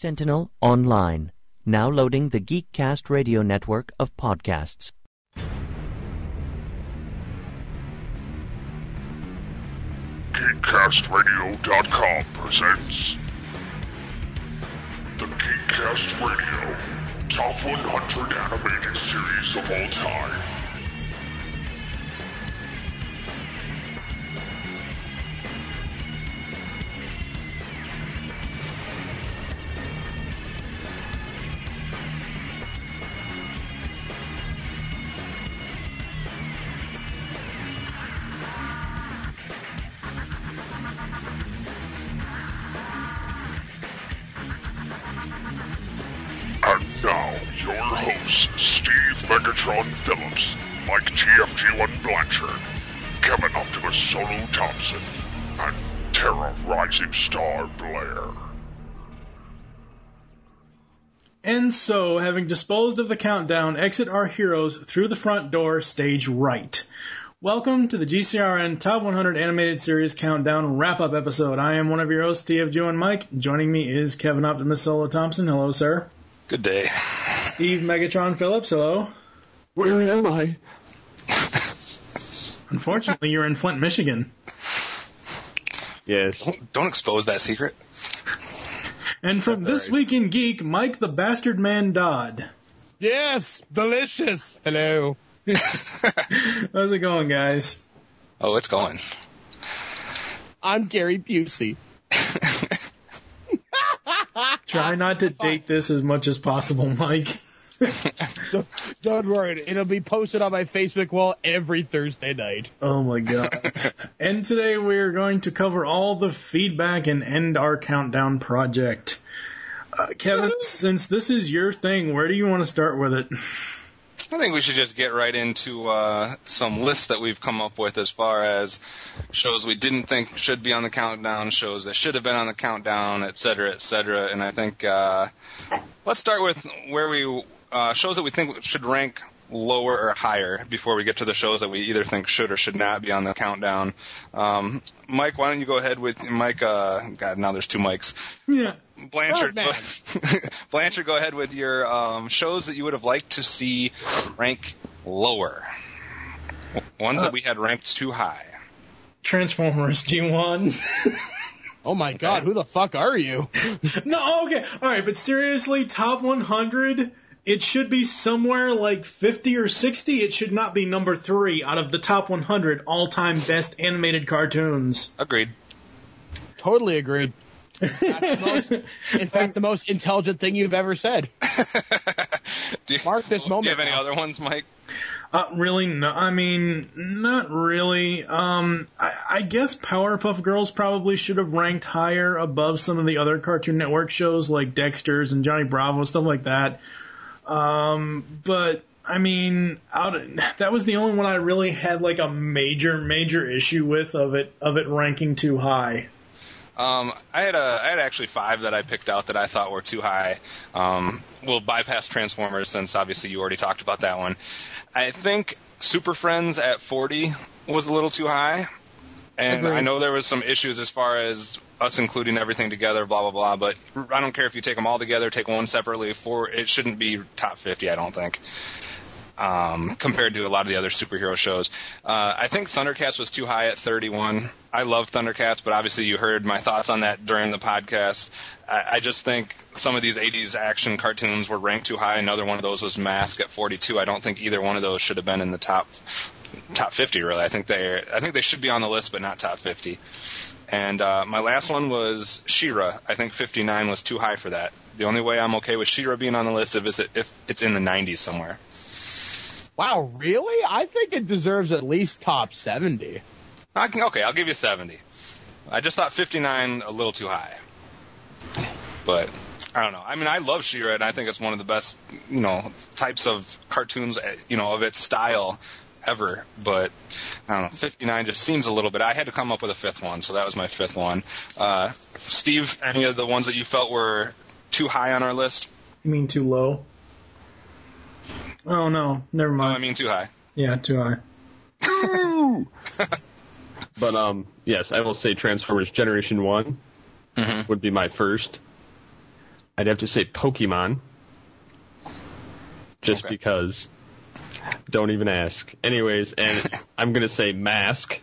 Sentinel Online. Now loading the Geek Cast Radio Network of podcasts. GeekCastRadio.com presents the Geek Cast Radio Top 100 Animated Series of All Time. And now, your hosts, Steve Megatron Phillips, Mike GFG1 Blanchard, Kevin Optimus Solo Thompson, and Terra Rising Star Blair. And so, having disposed of the countdown, exit our heroes through the front door, stage right. Welcome to the GCRN Top 100 Animated Series Countdown Wrap-Up episode. I am one of your hosts, TFG1 Mike. Joining me is Kevin Optimus Solo Thompson. Hello, sir. Good day. Steve Megatron Phillips. Hello. Where am I? Unfortunately, you're in Flint, Michigan. Yes. Don't expose that secret. And from This Week in Geek, Mike the Bastard Man Dodd. Yes, delicious. Hello. How's it going, guys? Oh, it's going. I'm Gary Busey. Try not to date this as much as possible, Mike. Don't worry, it'll be posted on my Facebook wall every Thursday night. Oh my god. And today we're going to cover all the feedback and end our countdown project. Kevin, since this is your thing, where do you want to start with it? I think we should just get right into some lists that we've come up with as far as shows we didn't think should be on the countdown, shows that should have been on the countdown, et cetera, et cetera. And I think let's start with where we shows that we think should rank lower or higher before we get to the shows that we either think should or should not be on the countdown. Mike, why don't you go ahead with Mike? God, now there's two Mikes. Yeah. Blanchard, Blanchard, go ahead with your shows that you would have liked to see rank lower. Ones that we had ranked too high. Transformers G1. Oh my god, who the fuck are you? No, okay. Alright, but seriously, top 100, it should be somewhere like 50 or 60. It should not be number 3 out of the top 100 all-time best animated cartoons. Agreed. Totally agreed. In fact, the most intelligent thing you've ever said. Mark this moment. Do you have any other ones, Mike? Really, no. I mean, not really. I guess Powerpuff Girls probably should have ranked higher above some of the other Cartoon Network shows like Dexter's and Johnny Bravo, stuff like that. But I mean, that was the only one I really had like a major issue with of it ranking too high. I had actually 5 that I picked out that I thought were too high. We'll bypass Transformers since obviously you already talked about that one. I think Super Friends at 40 was a little too high. And I know there was some issues as far as us including everything together, blah, blah, blah. But I don't care if you take them all together, take one separately. It shouldn't be top 50, I don't think, compared to a lot of the other superhero shows. I think Thundercats was too high at 31. I love Thundercats, but obviously you heard my thoughts on that during the podcast. I just think some of these 80s action cartoons were ranked too high. Another one of those was Mask at 42. I don't think either one of those should have been in the top 50, really. I think they should be on the list, but not top 50. And my last one was She-Ra. I think 59 was too high for that. The only way I'm okay with She-Ra being on the list is if it's in the 90s somewhere. Wow, really? I think it deserves at least top 70. Okay, I'll give you 70. I just thought 59 a little too high. But I don't know. I mean, I love She-Ra, and I think it's one of the best, types of cartoons, of its style ever. But I don't know. 59 just seems a little bit. I had to come up with a 5th one, so that was my 5th one. Steve, any of the ones that you felt were too high on our list? You mean too low? Oh, no. Never mind. Oh, I mean too high. Yeah, too high. But, yes, I will say Transformers Generation 1 would be my first. I'd have to say Pokemon. Just because. Don't even ask. Anyways, and I'm going to say Mask.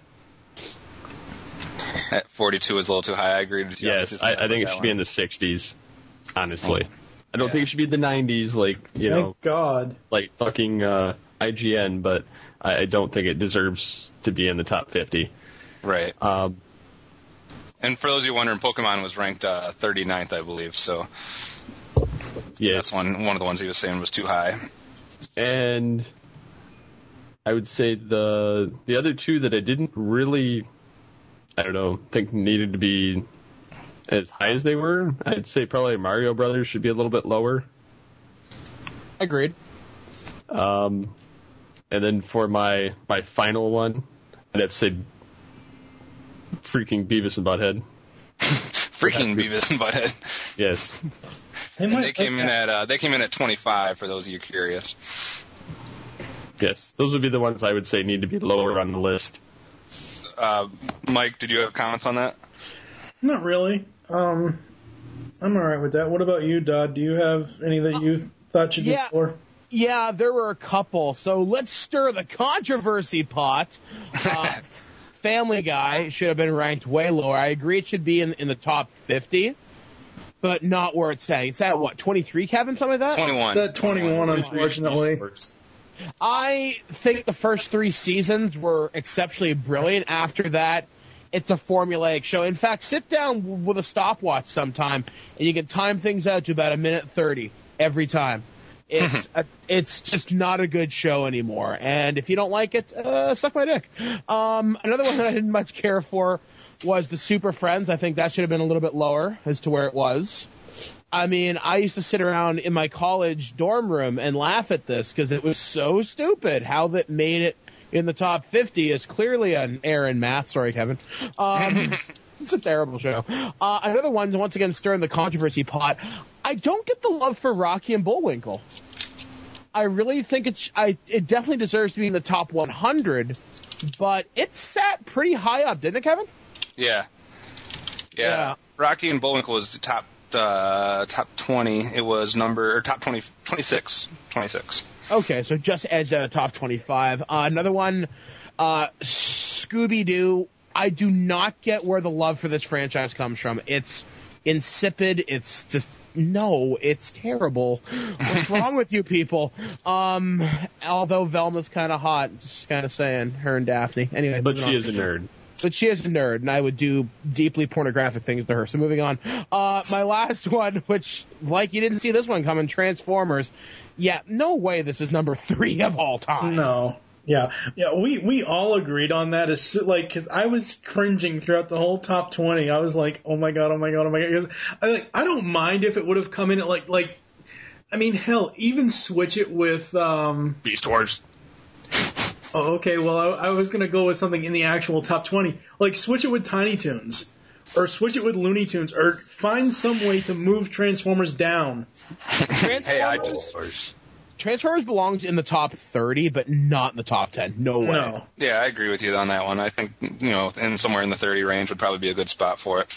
At 42 is a little too high. I agree with you. Yes, I think it should be in the 60s, honestly. I don't think it should be in the 90s, like, Thank God. like fucking IGN, but I don't think it deserves to be in the top 50. Right. And for those of you wondering, Pokemon was ranked 39th, I believe, so that's one of the ones he was saying was too high. And I would say the other two that I didn't really, think needed to be as high as they were, I'd say probably Mario Brothers should be a little bit lower. Agreed. And then for my final one, I'd have to say freaking Beavis and Butthead. Freaking Beavis and Butthead. Yes. They came in at 25 for those of you curious. Yes, those would be the ones I would say need to be lower on the list. Mike, did you have comments on that? Not really. I'm all right with that. What about you, Dodd? Do you have any that you thought should be lower? Yeah, there were a couple. So let's stir the controversy pot. Family Guy should have been ranked way lower. I agree it should be in the top 50, but not where it's at. It's at, what, 23, Kevin, something like that? 21. That 21, unfortunately. I think the first 3 seasons were exceptionally brilliant. After that, it's a formulaic show. In fact, sit down with a stopwatch sometime, and you can time things out to about 1:30 every time. It's just not a good show anymore. And if you don't like it, suck my dick. Another one that I didn't much care for was the Super Friends. I think that should have been a little bit lower as to where it was. I mean, I used to sit around in my college dorm room and laugh at this because it was so stupid. How that made it in the top 50 is clearly an error in math. Sorry, Kevin. It's a terrible show. Another one, once again, stirring the controversy pot. I don't get the love for Rocky and Bullwinkle. I really think it definitely deserves to be in the top 100, but it sat pretty high up, didn't it, Kevin? Yeah. Rocky and Bullwinkle was the top 20. It was top 26. Okay, so just edged out of top 25. Another one, Scooby-Doo. I do not get where the love for this franchise comes from. It's insipid. It's just, no, it's terrible. What's wrong with you people? Although Velma's kind of hot, just kind of saying, her and Daphne. Anyway, but she is a nerd. But she is a nerd, and I would do deeply pornographic things to her. So moving on. My last one, which, like you didn't see this one coming, Transformers. Yeah, no way this is number 3 of all time. No. Yeah, we all agreed on that. It's like, because I was cringing throughout the whole top 20. I was like, oh my god. I don't mind if it would have come in at like, I mean, hell, even switch it with Beast Wars. Oh, okay. Well, I was gonna go with something in the actual top 20. Like, switch it with Tiny Toons, or switch it with Looney Tunes, or find some way to move Transformers down. Transformers belongs in the top 30, but not in the top 10. No way. No. Yeah, I agree with you on that one. I think, in somewhere in the 30 range would probably be a good spot for it.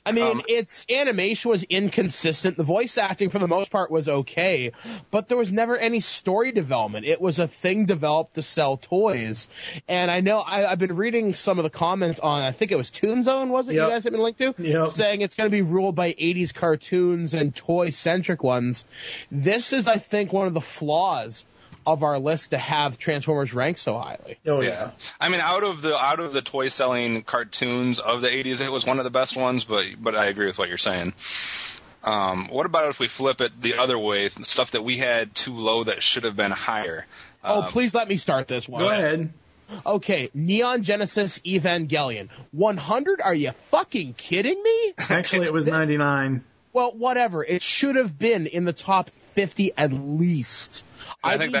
I mean, its animation was inconsistent. The voice acting, for the most part, was okay, but there was never any story development. It was a thing developed to sell toys. And I know I've been reading some of the comments on, I think it was Toon Zone, was it? Yep. You guys have been linked to? Yep. Saying it's going to be ruled by 80s cartoons and toy-centric ones. This is, I think, one of the flaws of our list to have Transformers ranked so highly. Oh yeah. I mean, out of the toy selling cartoons of the 80s, it was one of the best ones, but I agree with what you're saying. What about if we flip it the other way, stuff that we had too low that should have been higher? Please let me start this one. Go ahead. Okay, Neon Genesis Evangelion. 100? Are you fucking kidding me? Actually, it was 99. Well, whatever. It should have been in the top 50 at least. I think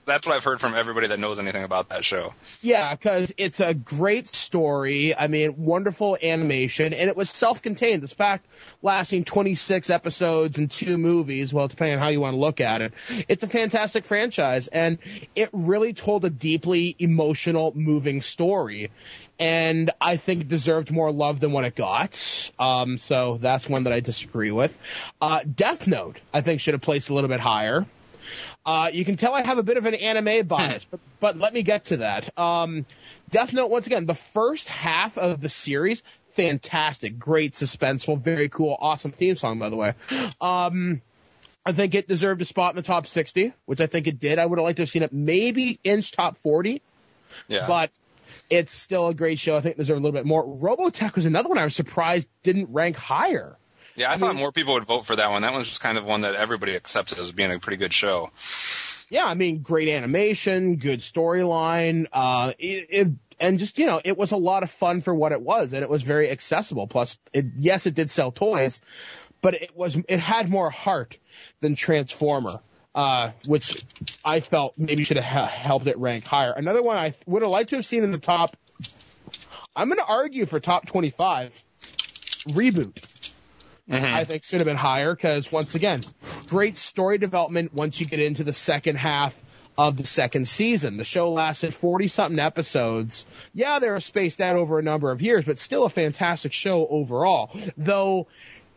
That's what I've heard from everybody that knows anything about that show. Yeah, because it's a great story. I mean, wonderful animation, and it was self-contained. This fact, lasting 26 episodes and 2 movies, well, depending on how you want to look at it, it's a fantastic franchise, and it really told a deeply emotional, moving story. And I think it deserved more love than what it got. So that's one that I disagree with. Death Note, I think, should have placed a little bit higher. You can tell I have a bit of an anime bias, but let me get to that. Death Note, once again, the first half of the series, fantastic, great, suspenseful, very cool, awesome theme song, by the way. I think it deserved a spot in the top 60, which I think it did. I would have liked to have seen it maybe inch top 40. Yeah. But it's still a great show. I think it deserved a little bit more. Robotech was another one I was surprised didn't rank higher. Yeah, I thought more people would vote for that one. That one's just kind of one that everybody accepted as being a pretty good show. Yeah, I mean, great animation, good storyline, and just, it was a lot of fun for what it was, and it was very accessible. Plus, yes, it did sell toys, but it had more heart than Transformer, which I felt maybe should have helped it rank higher. Another one I would have liked to have seen in the top, I'm going to argue for top 25, Reboot. I think should have been higher because, once again, great story development once you get into the second half of the second season. The show lasted 40-something episodes. Yeah, they were spaced out over a number of years, but still a fantastic show overall. Though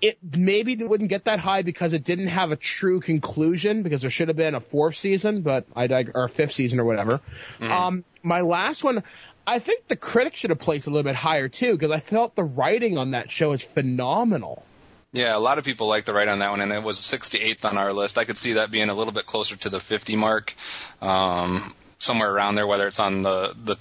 it maybe wouldn't get that high because it didn't have a true conclusion, because there should have been a 4th season, or a 5th season or whatever. My last one, I think the critics should have placed a little bit higher, too, because I felt the writing on that show is phenomenal. Yeah, a lot of people like the write on that one, and it was 68th on our list. I could see that being a little bit closer to the 50 mark, somewhere around there, whether it's on the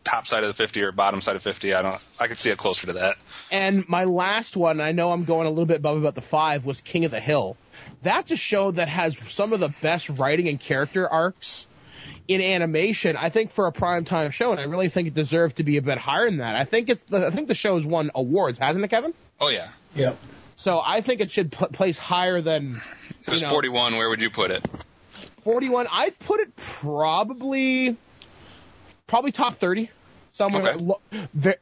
top side of the 50 or bottom side of 50. I could see it closer to that. And my last one, I know I'm going a little bit above about the 5, was King of the Hill. That's a show that has some of the best writing and character arcs in animation, I think, for a primetime show, and I really think it deserved to be a bit higher than that. I think the show's won awards, hasn't it, Kevin? Oh, yeah. Yep. So I think it should place higher than... It was 41. Where would you put it? 41. I'd put it probably top 30. Somewhere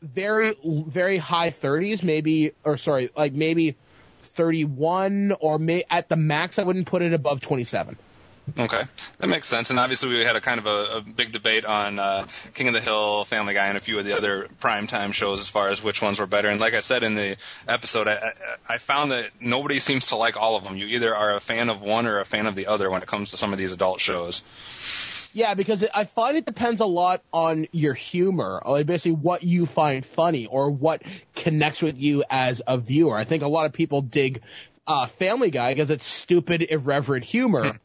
very, very high 30s, maybe 31, or at the max I wouldn't put it above 27. Okay, that makes sense. And obviously we had a kind of a big debate on King of the Hill, Family Guy, and a few of the other primetime shows as far as which ones were better. And like I said in the episode, I found that nobody seems to like all of them. You either are a fan of one or a fan of the other when it comes to some of these adult shows. Yeah, because I find it depends a lot on your humor, or basically what you find funny or what connects with you as a viewer. I think a lot of people dig Family Guy because it's stupid, irreverent humor.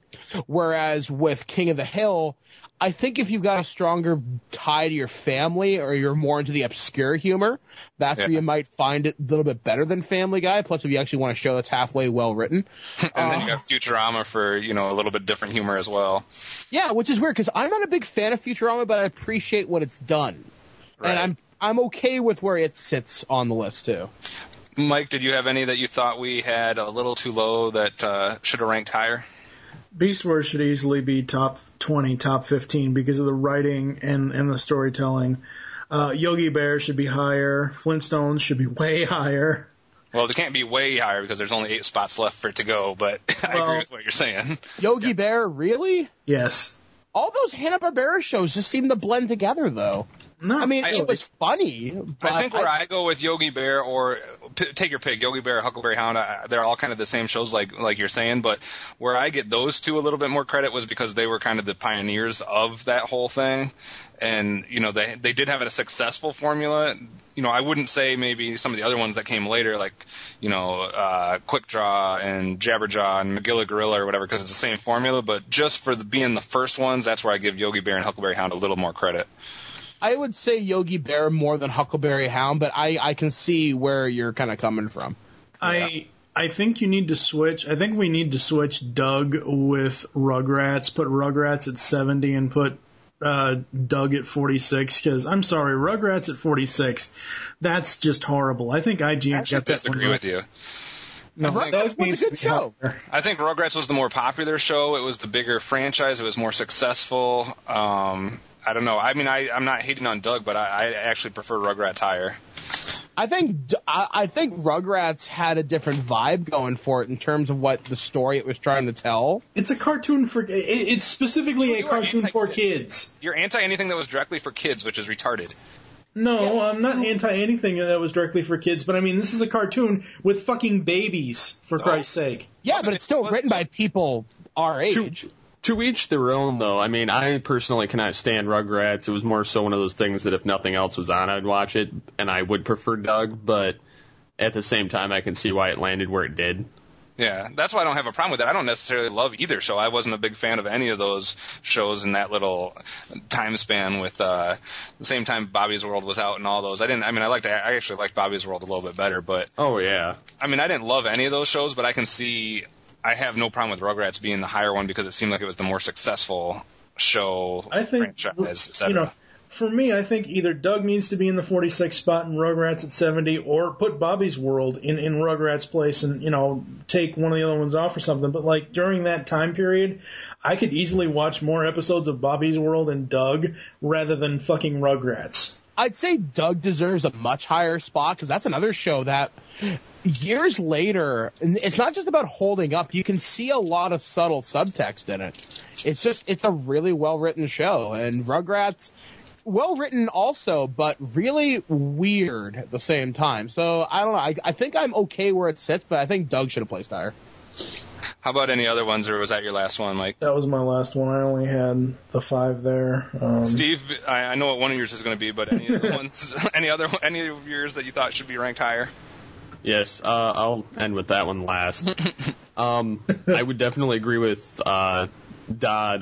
Whereas with King of the Hill, I think if you've got a stronger tie to your family or you're more into the obscure humor, that's where you might find it a little bit better than Family Guy. Plus, if you actually want a show that's halfway well written. And then you got Futurama for, a little bit different humor as well. Yeah, which is weird because I'm not a big fan of Futurama, but I appreciate what it's done. Right. And I'm okay with where it sits on the list, too. Mike, did you have any that you thought we had a little too low that should have ranked higher? Beast Wars should easily be top 20, top 15 because of the writing and the storytelling. Yogi Bear should be higher. Flintstones should be way higher. Well, they can't be way higher because there's only 8 spots left for it to go, but I agree with what you're saying. Yogi Bear, really? Yes. All those Hanna-Barbera shows just seem to blend together, though. No, I mean, it was funny. But I think where I go with Yogi Bear, or take your pick, Yogi Bear, Huckleberry Hound, they're all kind of the same shows like you're saying, but where I get those two a little bit more credit was because they were kind of the pioneers of that whole thing. And, they did have a successful formula. I wouldn't say maybe some of the other ones that came later, like, Quick Draw and Jabberjaw and Magilla Gorilla or whatever, because it's the same formula. But just for being the first ones, that's where I give Yogi Bear and Huckleberry Hound a little more credit. I would say Yogi Bear more than Huckleberry Hound, but I can see where you're kind of coming from. I think you need to switch. I think we need to switch Doug with Rugrats. Put Rugrats at 70 and put Doug at 46. Because I'm sorry, Rugrats at 46. That's just horrible. I think IGN got that. I disagree with you. No, Rugrats was a good show. I think Rugrats was the more popular show. It was the bigger franchise. It was more successful. I don't know. I mean, I'm not hating on Doug, but I actually prefer Rugrats higher. I think Rugrats had a different vibe going for it in terms of what the story it was trying to tell. It's a cartoon for. It's specifically a cartoon for kids. You're anti anything that was directly for kids, which is retarded. No, I'm not anti anything that was directly for kids, but I mean, this is a cartoon with fucking babies, for Christ's sake. Yeah, but it's still written by people our age. To each their own, though. I mean, I personally cannot stand Rugrats. It was more so one of those things that if nothing else was on, I'd watch it, and I would prefer Doug, but at the same time, I can see why it landed where it did. Yeah, that's why I don't have a problem with it. I don't necessarily love either show. I wasn't a big fan of any of those shows in that little time span with the same time Bobby's World was out and all those. I actually liked Bobby's World a little bit better, but oh yeah. I mean, I didn't love any of those shows, but I can see I have no problem with Rugrats being the higher one because it seemed like it was the more successful show, I think, franchise, etc. For me, I think either Doug needs to be in the 46th spot and Rugrats at 70, or put Bobby's World in Rugrats' place and, take one of the other ones off or something. But, like, during that time period, I could easily watch more episodes of Bobby's World and Doug rather than fucking Rugrats. I'd say Doug deserves a much higher spot because that's another show that years later, and it's not just about holding up. You can see a lot of subtle subtext in it. It's a really well-written show, and Rugrats, well-written also, but really weird at the same time. So, I don't know. I think I'm okay where it sits, but I think Doug should have placed higher. How about any other ones, or was that your last one, Mike? That was my last one. I only had the 5 there. Steve, I know what one of yours is going to be, but any other ones, any of yours that you thought should be ranked higher? Yes, I'll end with that one last. I would definitely agree with Dodd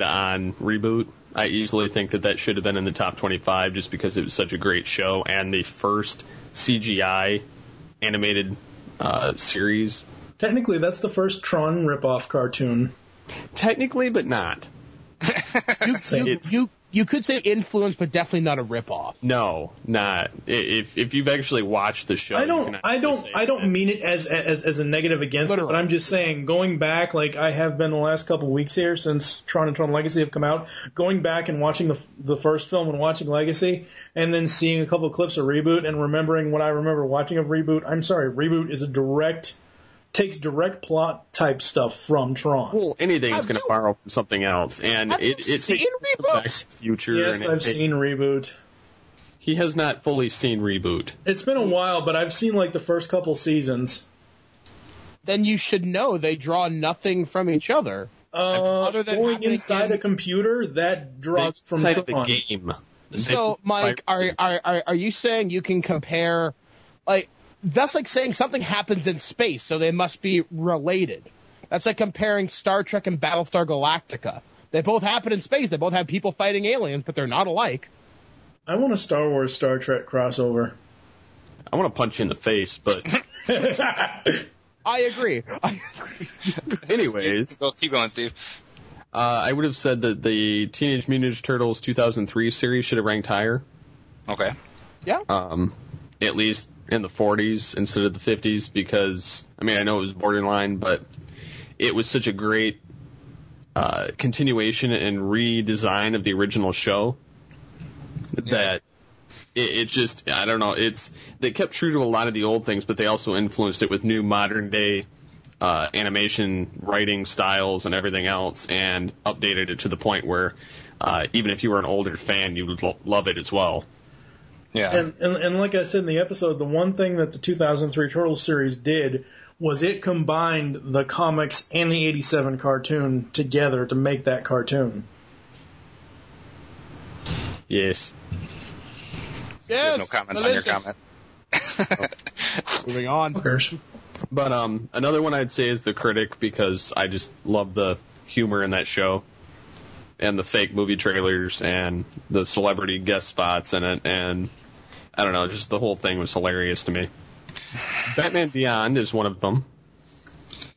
on Reboot. I easily think that should have been in the top 25 just because it was such a great show and the first CGI animated series. Technically, that's the first Tron ripoff cartoon. Technically, but not. You could say influence, but definitely not a ripoff. No, not. If you've actually watched the show, I don't mean it as a negative against it, but I'm just saying, going back, like I have been the last couple of weeks here since Tron and Tron Legacy have come out, going back and watching the first film and watching Legacy, and then seeing a couple of clips of Reboot and remembering what I remember watching of Reboot. I'm sorry, Reboot is takes direct plot type stuff from Tron. Well, anything is going to borrow from something else, and it's seen Reboot? Back to the Future. Yes, I've seen Reboot. He has not fully seen Reboot. It's been a while, but I've seen like the first couple seasons. Then you should know they draw nothing from each other. Other than going inside a computer, that draws from inside Tron. the game. So, Mike, are you saying you can compare, like? That's like saying something happens in space, so they must be related. That's like comparing Star Trek and Battlestar Galactica. They both happen in space. They both have people fighting aliens, but they're not alike. I want a Star Wars Star Trek crossover. I want to punch you in the face, but... I agree. Anyways. Keep going, Steve. I would have said that the Teenage Mutant Ninja Turtles 2003 series should have ranked higher. Okay. Yeah. At least in the 40s instead of the 50s because, I mean, I know it was borderline, but it was such a great continuation and redesign of the original show that it just, I don't know, they kept true to a lot of the old things, but they also influenced it with new modern day animation writing styles and everything else and updated it to the point where even if you were an older fan, you would love it as well. Yeah. And like I said in the episode, the one thing that the 2003 Turtles series did was it combined the comics and the 87 cartoon together to make that cartoon. Yes. Yes. No comments on your comment. Moving on. But another one I'd say is The Critic because I just love the humor in that show. And the fake movie trailers and the celebrity guest spots in it, and I don't know, just the whole thing was hilarious to me. Batman Beyond is one of them.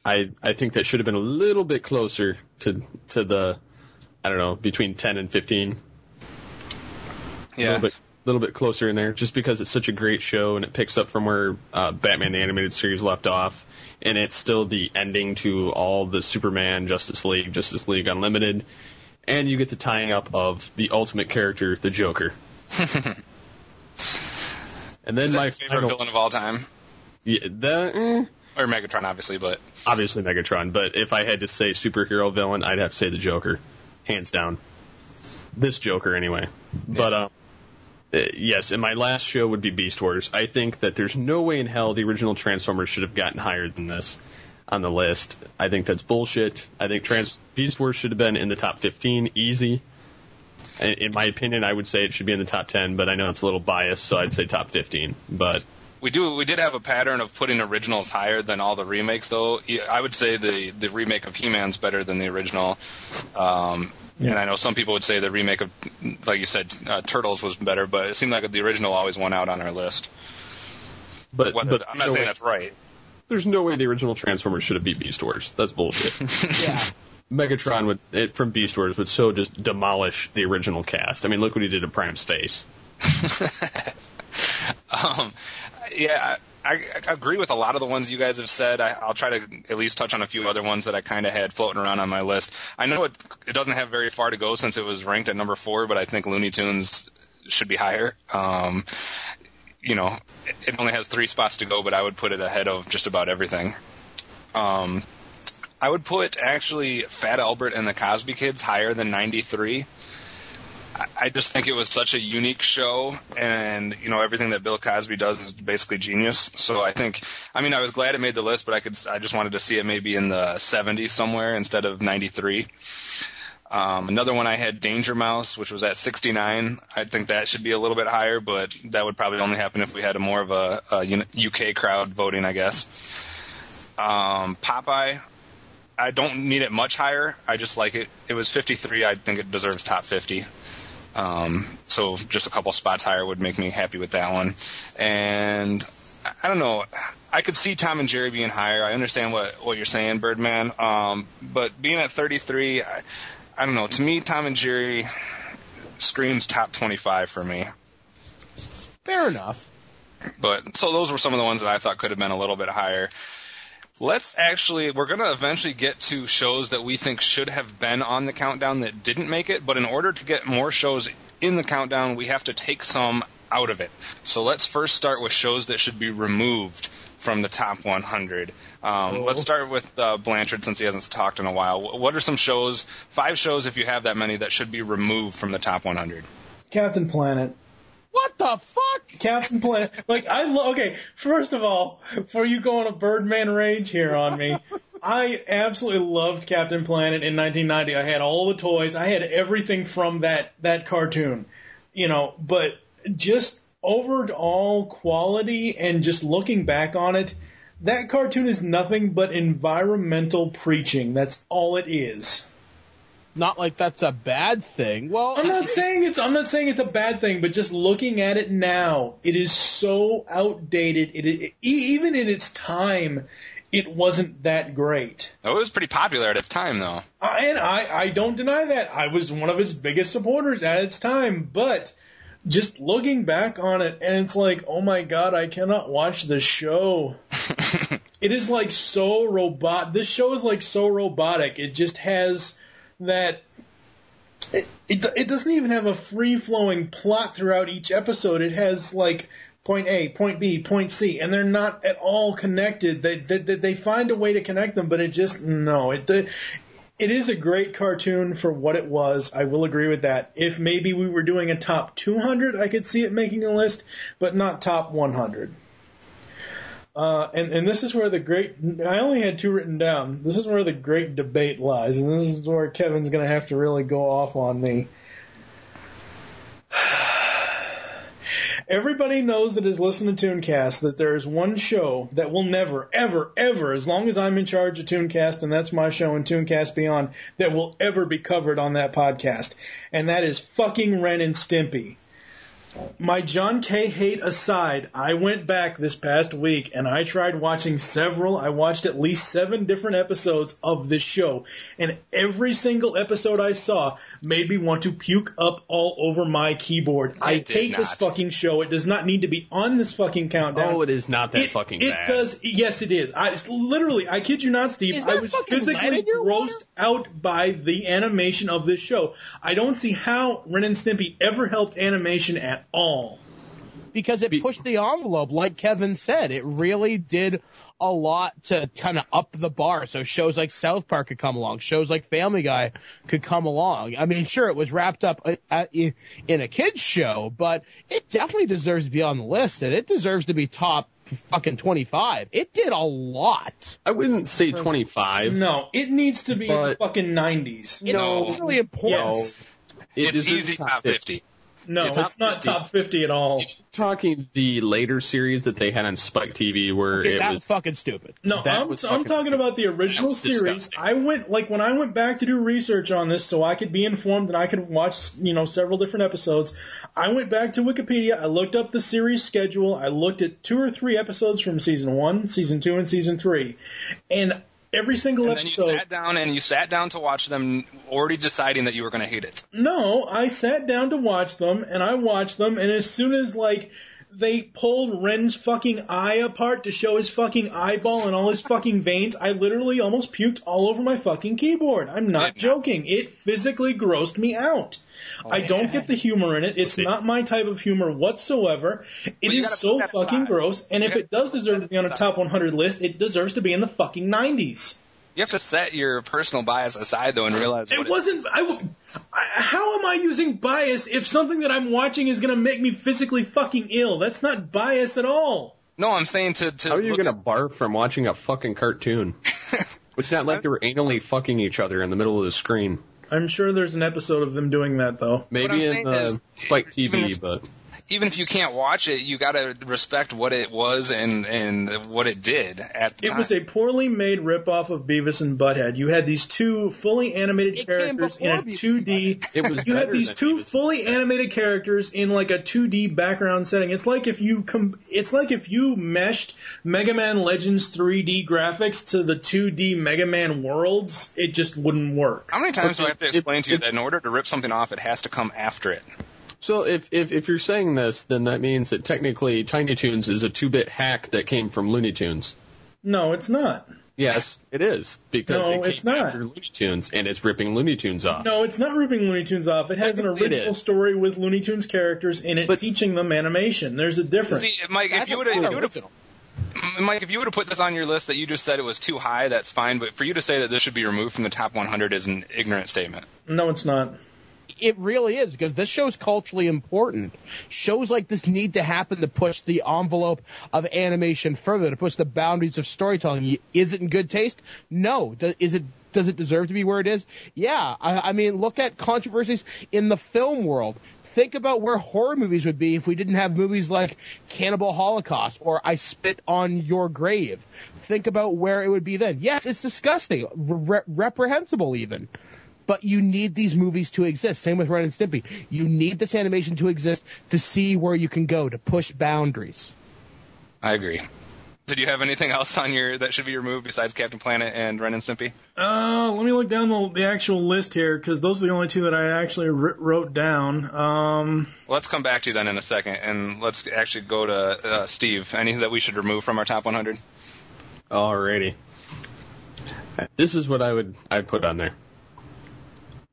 I think that should have been a little bit closer to the, I don't know, between 10 and 15. Yeah. A little bit closer in there, just because it's such a great show and it picks up from where Batman the Animated Series left off, and it's still the ending to all the Superman, Justice League Unlimited, and you get the tying up of the ultimate character, the Joker. And then my favorite villain of all time. Yeah, or Megatron, obviously, but obviously Megatron. But if I had to say superhero villain, I'd have to say the Joker, hands down. This Joker, anyway. Yeah. But yes, and my last show would be Beast Wars. I think that there's no way in hell the original Transformers should have gotten higher than this on the list. I think that's bullshit. I think Beast Wars should have been in the top 15, easy. In my opinion, I would say it should be in the top 10, but I know it's a little biased, so I'd say top 15. But we did have a pattern of putting originals higher than all the remakes, though. I would say the remake of He-Man's better than the original. And I know some people would say the remake of, like you said, Turtles was better, but it seemed like the original always won out on our list. But I'm not saying that's right. There's no way the original Transformers should have beat Beast Wars. That's bullshit. Yeah. Megatron from Beast Wars would so just demolish the original cast. I mean, look what he did to Prime's face. Yeah, I agree with a lot of the ones you guys have said. I'll try to at least touch on a few other ones that I kind of had floating around on my list. I know it doesn't have very far to go since it was ranked at number 4, but I think Looney Tunes should be higher. It only has 3 spots to go, but I would put it ahead of just about everything. I would put, actually, Fat Albert and the Cosby Kids higher than 93. I just think it was such a unique show, and, everything that Bill Cosby does is basically genius. So I was glad it made the list, but I just wanted to see it maybe in the 70s somewhere instead of 93. Another one I had, Danger Mouse, which was at 69. I think that should be a little bit higher, but that would probably only happen if we had more of a UK crowd voting, I guess. Popeye, I don't need it much higher. I just like it. It was 53. I think it deserves top 50. So just a couple spots higher would make me happy with that one. And I don't know. I could see Tom and Jerry being higher. I understand what you're saying, Birdman. But being at 33, I don't know. To me, Tom and Jerry screams top 25 for me. Fair enough. But so those were some of the ones that I thought could have been a little bit higher. We're going to eventually get to shows that we think should have been on the countdown that didn't make it, but in order to get more shows in the countdown, we have to take some out of it. So let's first start with shows that should be removed from the top 100. Let's start with Blanchard, since he hasn't talked in a while. What are some shows, 5 shows if you have that many, that should be removed from the top 100? Captain Planet. What the fuck? Captain Planet. Okay, first of all, before you go on a Birdman rage here on me, I absolutely loved Captain Planet in 1990. I had all the toys. I had everything from that cartoon. But just overall quality and just looking back on it, that cartoon is nothing but environmental preaching. That's all it is. Not like that's a bad thing. Well, I'm not saying it's a bad thing, but just looking at it now, it is so outdated. Even in its time, it wasn't that great. It was pretty popular at its time, though. And I don't deny that. I was one of its biggest supporters at its time, but just looking back on it, and it's like, oh my god, I cannot watch the show. It is like so robot. This show is like so robotic. It just has that it doesn't even have a free-flowing plot throughout each episode. It has like point A, point B, point C, and they're not at all connected. They find a way to connect them, but it just it is a great cartoon for what it was. I will agree with that. If maybe we were doing a top 200, I could see it making a list, but not top 100. And this is where I only had 2 written down. This is where the great debate lies, and this is where Kevin's going to have to really go off on me. Everybody knows that has listened to Tooncast that there is one show that will never, ever, ever, as long as I'm in charge of Tooncast, and that's my show and Tooncast Beyond, that will ever be covered on that podcast. And that is fucking Ren and Stimpy. My John K. hate aside, I went back this past week and I tried watching I watched at least 7 different episodes of this show. And every single episode I saw made me want to puke up all over my keyboard. I hate this fucking show. It does not need to be on this fucking countdown. Oh, it is not that fucking bad. It does. Yes, it is. Literally, I kid you not, Steve. I was physically grossed out by the animation of this show. I don't see how Ren and Stimpy ever helped animation at all. Because it pushed the envelope, like Kevin said. It really did a lot to kind of up the bar. So shows like South Park could come along. Shows like Family Guy could come along. I mean, sure, it was wrapped up in a kid's show, but it definitely deserves to be on the list, and it deserves to be top fucking 25. It did a lot. I wouldn't say 25. No, it needs to be in the fucking 90s. It's really important. Yes. It's easy top 50. No, it's not top 50 at all. Talking the later series that they had on Spike TV where that was fucking stupid. No, I'm talking about the original series. When I went back to do research on this so I could be informed and I could watch, several different episodes, I went back to Wikipedia, I looked up the series schedule, I looked at 2 or 3 episodes from season 1, season 2, and season 3. And every single episode. Then you sat down to watch them, already deciding that you were going to hate it. No, I sat down to watch them, and I watched them, and as soon as, they pulled Ren's fucking eye apart to show his fucking eyeball and all his fucking veins, I literally almost puked all over my fucking keyboard. I'm not joking. It physically grossed me out. I don't get the humor in it. It's not my type of humor whatsoever. It is so fucking gross, and if it does deserve to be on a top 100 list, it deserves to be in the fucking 90s. You have to set your personal bias aside, though, and realize it wasn't. How am I using bias if something that I'm watching is going to make me physically fucking ill? That's not bias at all. No, I'm saying to how are you going to barf from watching a fucking cartoon? It's not like they were anally fucking each other in the middle of the screen. I'm sure there's an episode of them doing that, though. Maybe in Spike TV, but even if you can't watch it, you got to respect what it was and what it did at the time. It was a poorly made ripoff of Beavis and Butthead. You had these 2 fully animated characters in a 2D. You had these 2 fully animated characters in a 2D background setting. It's like if you meshed Mega Man Legends 3D graphics to the 2D Mega Man worlds. It just wouldn't work. How many times do I have to explain to you that in order to rip something off, it has to come after it? So if you're saying this, then that means that technically Tiny Toons is a 2-bit hack that came from Looney Tunes. No, it's not. Yes, it is. Because it came after Looney Tunes, and it's ripping Looney Tunes off. No, it's not ripping Looney Tunes off. It has an original story with Looney Tunes characters in it, teaching them animation. There's a difference. See, Mike, if you would have put this on your list that you just said it was too high, that's fine. But for you to say that this should be removed from the top 100 is an ignorant statement. No, it's not. It really is, because this show's culturally important. Shows like this need to happen to push the envelope of animation further, to push the boundaries of storytelling. Is it in good taste? No. Does it deserve to be where it is? Yeah. I mean, look at controversies in the film world. Think about where horror movies would be if we didn't have movies like Cannibal Holocaust or I Spit on Your Grave. Think about where it would be then. Yes, it's disgusting. Reprehensible even. But you need these movies to exist. Same with Ren and Stimpy. You need this animation to exist to see where you can go, to push boundaries. I agree. Did you have anything else on that should be removed besides Captain Planet and Ren and Stimpy? Let me look down the actual list here, because those are the only 2 that I actually wrote down. Let's come back to you then in a second, and let's actually go to Steve. Anything that we should remove from our top 100? Alrighty. This is what I'd put on there.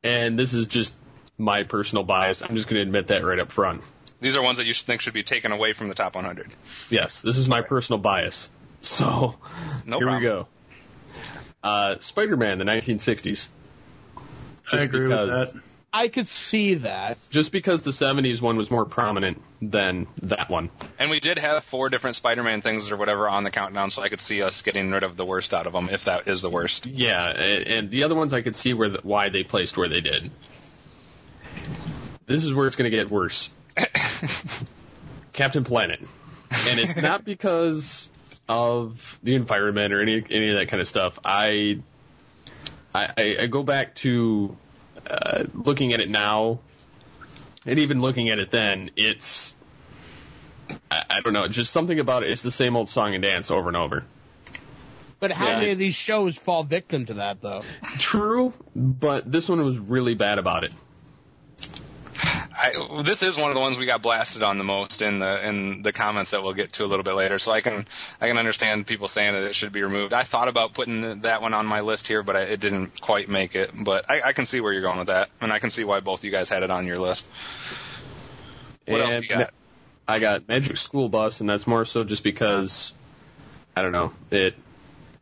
And this is just my personal bias. I'm just going to admit that right up front. These are ones that you think should be taken away from the top 100. Yes, this is my personal bias. So, we go. Spider-Man, the 1960s. I agree with that. I could see that. Just because the 70s one was more prominent than that one. And we did have 4 different Spider-Man things or whatever on the countdown, so I could see us getting rid of the worst out of them, if that is the worst. Yeah, and the other ones I could see why they placed where they did. This is where it's going to get worse. Captain Planet. And it's not because of the environment or any of that kind of stuff. I go back to looking at it now, And even looking at it then, it's, I don't know, just something about it. It's the same old song and dance over and over. But how many of these shows fall victim to that, though? True, but this one was really bad about it. This is one of the ones we got blasted on the most in the comments that we'll get to a little bit later. So I can understand people saying that it should be removed. I thought about putting that one on my list here, but it didn't quite make it. But I can see where you're going with that, and I can see why both of you guys had it on your list. What else do you got? I got Magic School Bus, and that's more so just because I don't know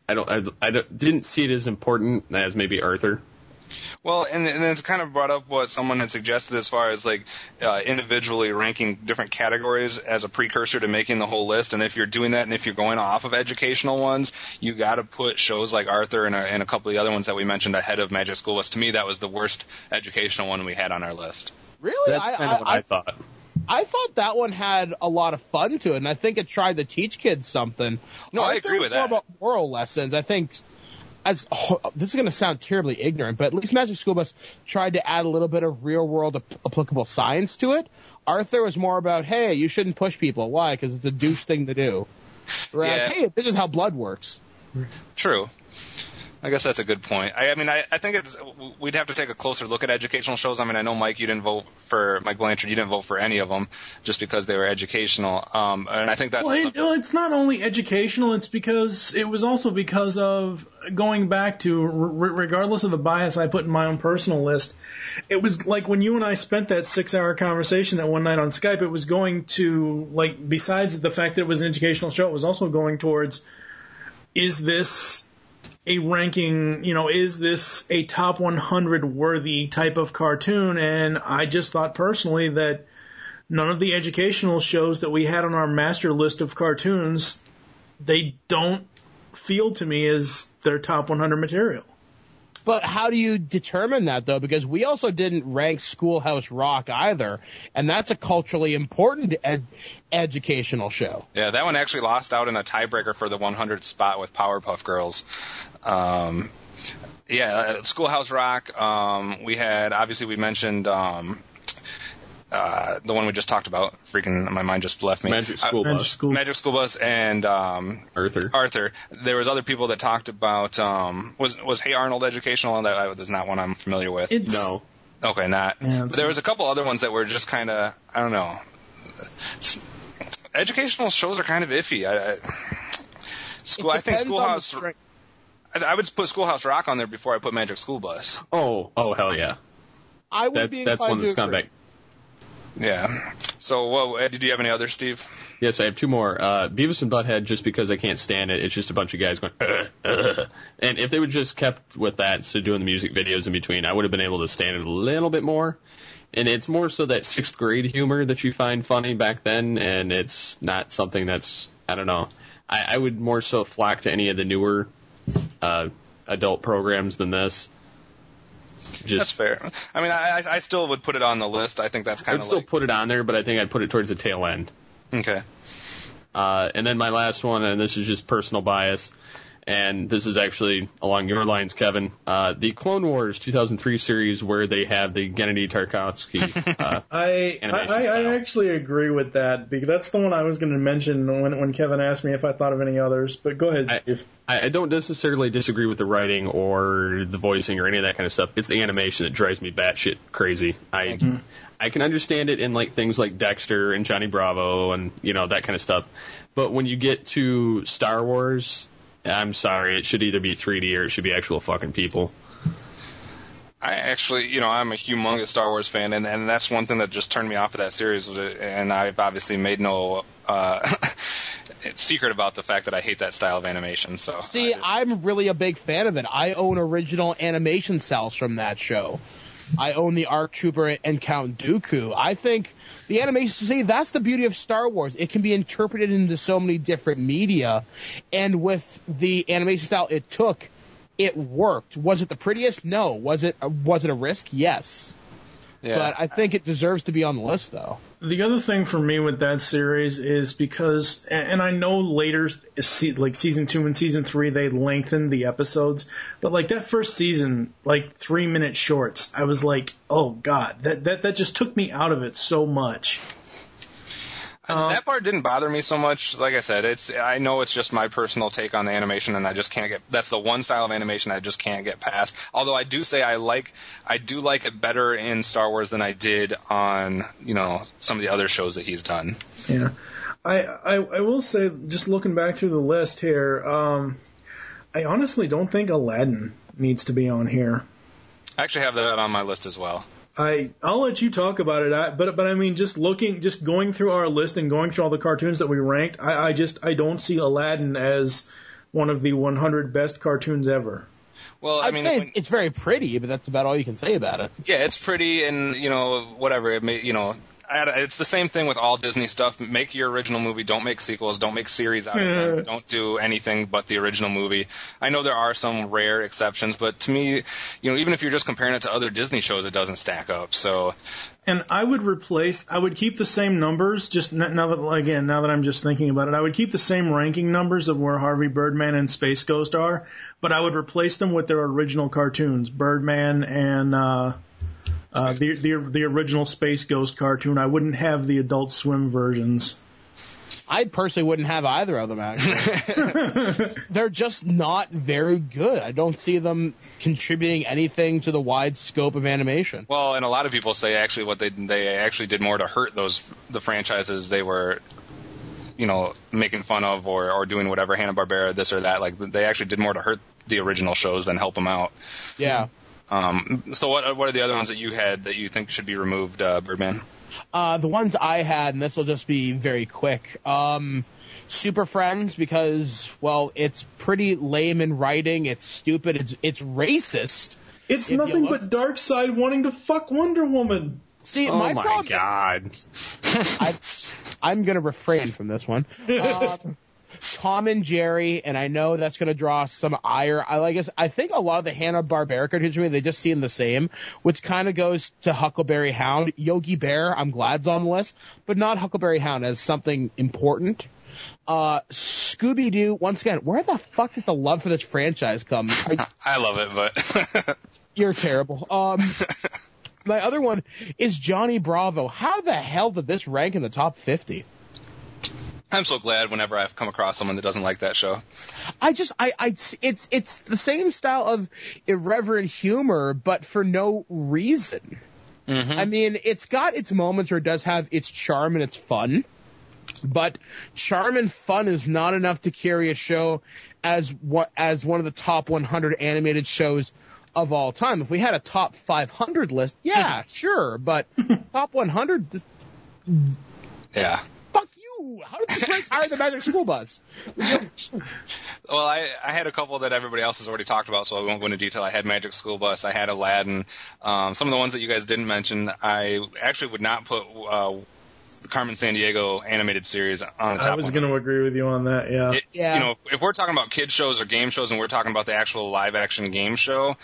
I didn't see it as important as maybe Arthur. Well, and it's kind of brought up what someone had suggested as far as like individually ranking different categories as a precursor to making the whole list. And if you're doing that, and if you're going off of educational ones, you got to put shows like Arthur and a couple of the other ones that we mentioned ahead of Magic School Bus. To me, that was the worst educational one we had on our list. Really? That's kind of what I thought. I thought that one had a lot of fun to it, and I think it tried to teach kids something. No, I agree with that. More about moral lessons. I think, this is going to sound terribly ignorant, but at least Magic School Bus tried to add a little bit of real-world applicable science to it. Arthur was more about, hey, you shouldn't push people. Why? Because it's a douche thing to do. Whereas, hey, this is how blood works. True. I guess that's a good point. I mean, I think we'd have to take a closer look at educational shows. I mean, I know, Mike Blanchard, you didn't vote for any of them just because they were educational. And I think that's... Well, it's not only educational, it's because it was also because of going back to, regardless of the bias I put in my own personal list, it was like when you and I spent that 6-hour conversation that one night on Skype, it was going to, like, besides the fact that it was an educational show, it was also going towards, is this a ranking, is this a top 100 worthy type of cartoon? And I just thought personally that none of the educational shows that we had on our master list of cartoons, they don't feel to me as their top 100 material. But how do you determine that, though? Because we also didn't rank Schoolhouse Rock either, and that's a culturally important educational show. Yeah, that one actually lost out in a tiebreaker for the 100th spot with Powerpuff Girls. Schoolhouse Rock, we mentioned the one we just talked about. Freaking, my mind just left me. Magic School Bus. Magic School Bus and Arthur. There was other people that talked about. Was Hey Arnold educational? That is not one I'm familiar with. No. Okay, not. Yeah, but there was a couple other ones that were just kind of, I don't know. Educational shows are kind of iffy. I think Schoolhouse. I would put Schoolhouse Rock on there before I put Magic School Bus. Oh, hell yeah. I would be that's one that's gone back. Yeah. So, did you have any others, Steve? Yes, I have two more. Beavis and Butthead, just because I can't stand it. It's just a bunch of guys going, And if they would just kept with that instead of doing the music videos in between, I would have been able to stand it a little bit more. And it's more so that 6th grade humor that you find funny back then, and it's not something that's, I don't know. I would more so flock to any of the newer adult programs than this. That's fair. I mean, I still would put it on the list. I think that's kind of. I'd still put it on there, but I think I'd put it towards the tail end. Okay. And then my last one, and this is just personal bias, and this is actually along your lines, Kevin. The Clone Wars 2003 series where they have the Gennady Tartakovsky animation style. I actually agree with that, because that's the one I was going to mention when Kevin asked me if I thought of any others. But go ahead, Steve. I don't necessarily disagree with the writing or the voicing or any of that kind of stuff. It's the animation that drives me batshit crazy. I can understand it in like things like Dexter and Johnny Bravo and that kind of stuff. But when you get to Star Wars, I'm sorry, it should either be 3D or it should be actual fucking people. I actually, I'm a humongous Star Wars fan, and that's one thing that just turned me off of that series. And I've obviously made no secret about the fact that I hate that style of animation. So see, I'm really a big fan of it. I own original animation cells from that show. I own the ARC Trooper and Count Dooku. I think the animation, see, that's the beauty of Star Wars. It can be interpreted into so many different media, and with the animation style it took, it worked. Was it the prettiest? No. Was it a risk? Yes. Yeah. But I think it deserves to be on the list, though. The other thing for me with that series is because, and I know later, like season 2 and season 3, they lengthened the episodes, but like that first season, like 3-minute shorts, I was like, oh god, that just took me out of it so much. That part didn't bother me so much. Like I said, I know it's just my personal take on the animation, and I just can't get. That's the one style of animation I just can't get past. Although I do say I do like it better in Star Wars than I did on some of the other shows that he's done. Yeah, I will say, just looking back through the list here, I honestly don't think Aladdin needs to be on here. I actually have that on my list as well. I'll let you talk about it, but I mean, just going through our list and going through all the cartoons that we ranked, I don't see Aladdin as one of the 100 best cartoons ever. Well, I'd say it's very pretty, but that's about all you can say about it. Yeah, it's pretty, and whatever. It may, it's the same thing with all Disney stuff. Make your original movie. Don't make sequels. Don't make series out of them. Don't do anything but the original movie. I know there are some rare exceptions, but to me, even if you're just comparing it to other Disney shows, it doesn't stack up. So, and I would keep the same numbers. Just now that I'm just thinking about it, I would keep the same ranking numbers of where Harvey Birdman and Space Ghost are, but I would replace them with their original cartoons, Birdman and the original Space Ghost cartoon. I wouldn't have the Adult Swim versions. I personally wouldn't have either of them, actually. They're just not very good. I don't see them contributing anything to the wide scope of animation. Well, and a lot of people say actually what they actually did more to hurt the franchises they were making fun of or doing whatever, Hanna-Barbera, this or that. Like, they actually did more to hurt the original shows than help them out. Yeah. So what are the other ones that you had that you think should be removed, Birdman? The ones I had, and this will just be very quick. Super Friends, because, well, it's pretty lame in writing. It's stupid. It's racist. It's nothing but Darkseid wanting to fuck Wonder Woman. See, oh my god. I'm going to refrain from this one. Tom and Jerry, and I know that's going to draw some ire. I think a lot of the Hanna-Barbera cartoons, they just seem the same, which kind of goes to Huckleberry Hound. Yogi Bear, I'm glad's on the list, but not Huckleberry Hound as something important. Scooby-Doo, once again, where the fuck does the love for this franchise come? I love it, but... You're terrible. My other one is Johnny Bravo. How the hell did this rank in the top 50? I'm so glad whenever I've come across someone that doesn't like that show. It's the same style of irreverent humor, but for no reason. Mm-hmm. I mean, it's got its moments where it does have its charm and its fun, but charm and fun is not enough to carry a show as one of the top 100 animated shows of all time. If we had a top 500 list, yeah, sure, but top 100, yeah. How did this rank higher than Magic School Bus? Well, I had a couple that everybody else has already talked about, so I won't go into detail. I had Magic School Bus. I had Aladdin. Some of the ones that you guys didn't mention, I actually would not put the Carmen Sandiego animated series on the top. I was going to agree with you on that, yeah. If we're talking about kid shows or game shows and we're talking about the actual live-action game show,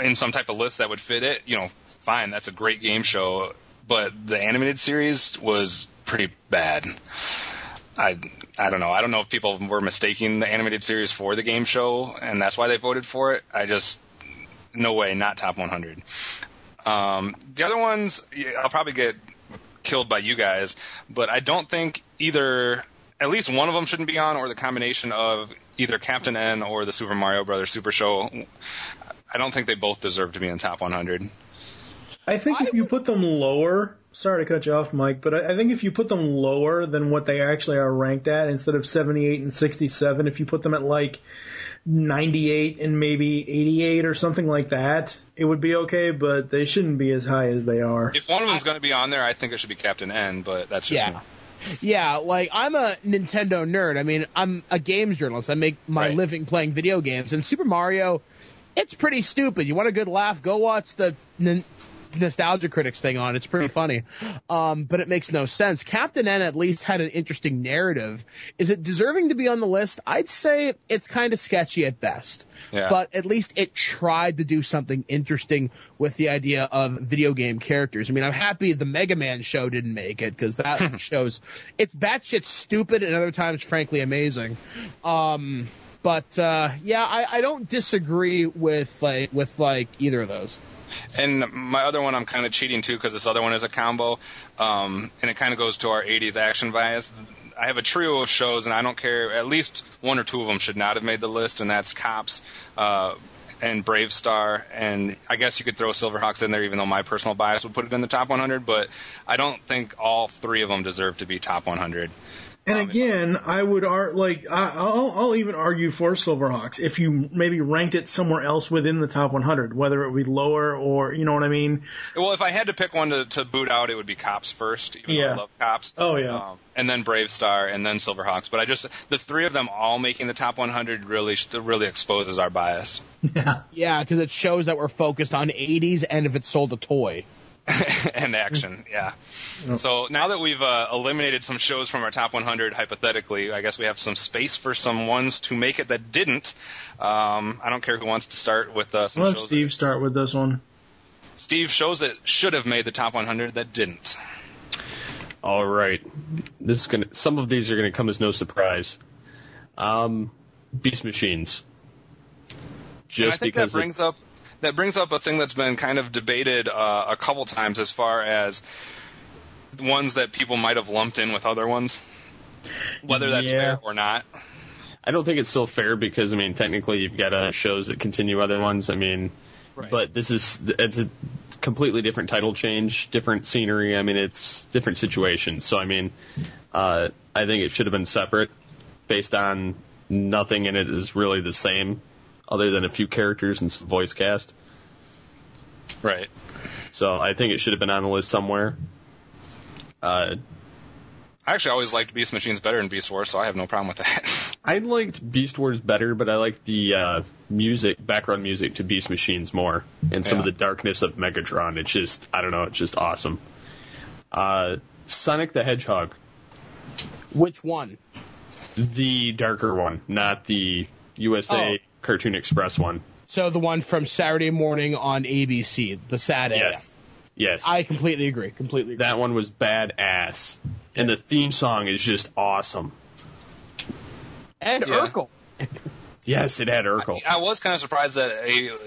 in some type of list that would fit it, fine, that's a great game show. But the animated series was pretty bad. I don't know. I don't know if people were mistaking the animated series for the game show, and that's why they voted for it. No way, not top 100. The other ones, I'll probably get killed by you guys, but I don't think at least one of them shouldn't be on, or the combination of either Captain N or the Super Mario Brothers Super Show. I don't think they both deserve to be in top 100. I think if you put them lower, sorry to cut you off, Mike, but I think if you put them lower than what they actually are ranked at, instead of 78 and 67, if you put them at like 98 and maybe 88 or something like that, it would be okay, but they shouldn't be as high as they are. If one of them's going to be on there, I think it should be Captain N, but that's just me. Yeah, like, I'm a Nintendo nerd. I mean, I'm a games journalist. I make my living playing video games, and Super Mario, it's pretty stupid. You want a good laugh, go watch the Nostalgia Critics thing on. It's pretty funny. But it makes no sense. Captain N at least had an interesting narrative. Is it deserving to be on the list? I'd say it's kind of sketchy at best. Yeah. But at least it tried to do something interesting with the idea of video game characters. I mean, I'm happy the Mega Man show didn't make it, because that shows it's batshit stupid and other times, frankly, amazing. But I don't disagree with either of those. And my other one, I'm kind of cheating too, because this other one is a combo, and it kind of goes to our 80s action bias. I have a trio of shows, and I don't care. At least one or two of them should not have made the list, and that's Cops and Brave Star. And I guess you could throw Silverhawks in there, even though my personal bias would put it in the top 100. But I don't think all three of them deserve to be top 100. And again, I would I'll even argue for Silverhawks if you maybe ranked it somewhere else within the top 100, whether it would be lower or, you know what I mean? Well, if I had to pick one to boot out, it would be Cops first, even though I love Cops. Oh, yeah. And then Brave Star, and then Silverhawks. But the three of them all making the top 100 really exposes our bias. Yeah. Yeah, because it shows that we're focused on 80s and if it sold a toy. And action, yeah. So now that we've eliminated some shows from our top 100, hypothetically, I guess we have some space for some ones to make it that didn't. I don't care who wants to start with some I'll shows. have Steve start with this one. Steve, shows that should have made the top 100 that didn't. All right. Some of these are gonna come as no surprise. Beast Machines. Just because that brings up a thing that's been kind of debated a couple times as far as ones that people might have lumped in with other ones, whether that's fair or not. I don't think it's still fair because, I mean, technically you've got shows that continue other ones. I mean, right. But it's a completely different title change, different scenery. I mean, it's different situations. So, I mean, I think it should have been separate based on nothing in it is really the same, other than a few characters and some voice cast. Right. So I think it should have been on the list somewhere. I actually always liked Beast Machines better than Beast Wars, so I have no problem with that. I liked Beast Wars better, but I liked the background music to Beast Machines more, and some of the darkness of Megatron. It's just, I don't know, it's just awesome. Sonic the Hedgehog. Which one? The darker one, not the USA Cartoon Express one. So the one from Saturday morning on ABC, the sad Yes. I completely agree. That one was badass. And the theme song is just awesome. And Urkel. Yes, it had Urkel. I was kind of surprised that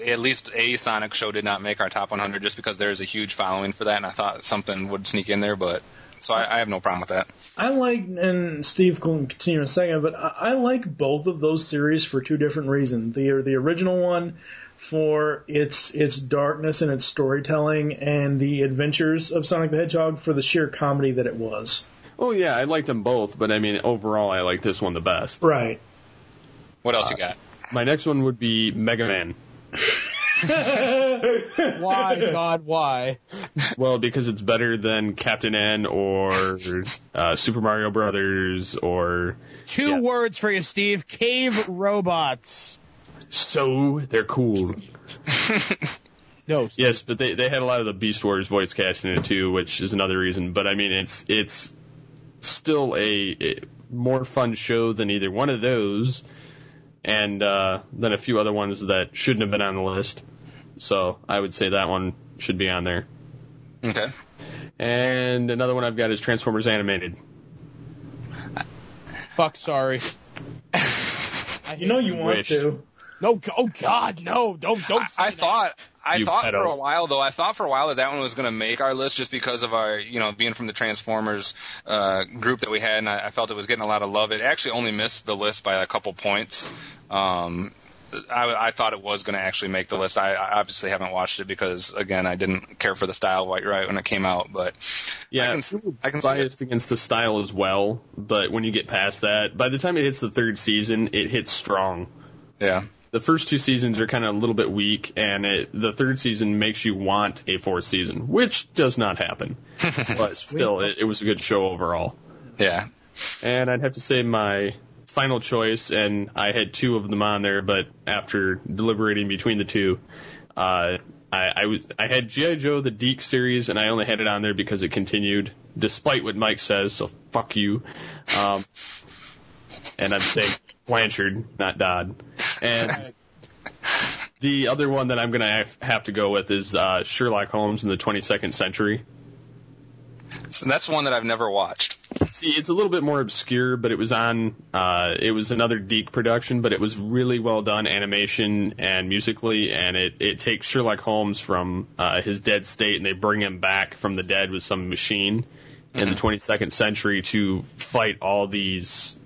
at least a Sonic show did not make our top 100 just because there's a huge following for that, and I thought something would sneak in there, but... So I have no problem with that. I like, and Steve can continue in a second, but I like both of those series for two different reasons. The original one for its darkness and its storytelling, and the adventures of Sonic the Hedgehog for the sheer comedy that it was. Oh yeah, I liked them both, but I mean overall I like this one the best. Right. What else you got? My next one would be Mega Man. Why, God, why? Well, because it's better than Captain N or Super Mario Brothers or... Two words for you, Steve. Cave robots. So, they're cool. No. Steve. Yes, but they had a lot of the Beast Wars voice cast in it too, which is another reason. But I mean, it's still a more fun show than either one of those, and then a few other ones that shouldn't have been on the list. So I would say that one should be on there. Okay. And another one I've got is Transformers Animated. Fuck, sorry. You know you want to. No, oh God, no! Don't. I thought for a while that one was going to make our list just because of our, being from the Transformers group that we had, and I felt it was getting a lot of love. It actually only missed the list by a couple points. I thought it was going to actually make the list. I obviously haven't watched it because, again, I didn't care for the style right when it came out. But yeah, I can biased against the style as well. But when you get past that, by the time it hits the third season, it hits strong. Yeah. The first two seasons are kind of a little bit weak, and the third season makes you want a fourth season, which does not happen. But still, it was a good show overall. Yeah. And I'd have to say my final choice, and I had two of them on there, but after deliberating between the two, I had G.I. Joe, the Geek series, and I only had it on there because it continued, despite what Mike says, so fuck you. And I'm saying Blanchard, not Dodd. And the other one that I'm going to have to go with is Sherlock Holmes in the 22nd Century. So that's one that I've never watched. See, it's a little bit more obscure, but it was on, it was another Deke production, but it was really well done animation and musically, and it takes Sherlock Holmes from his dead state, and they bring him back from the dead with some machine in the 22nd century to fight all these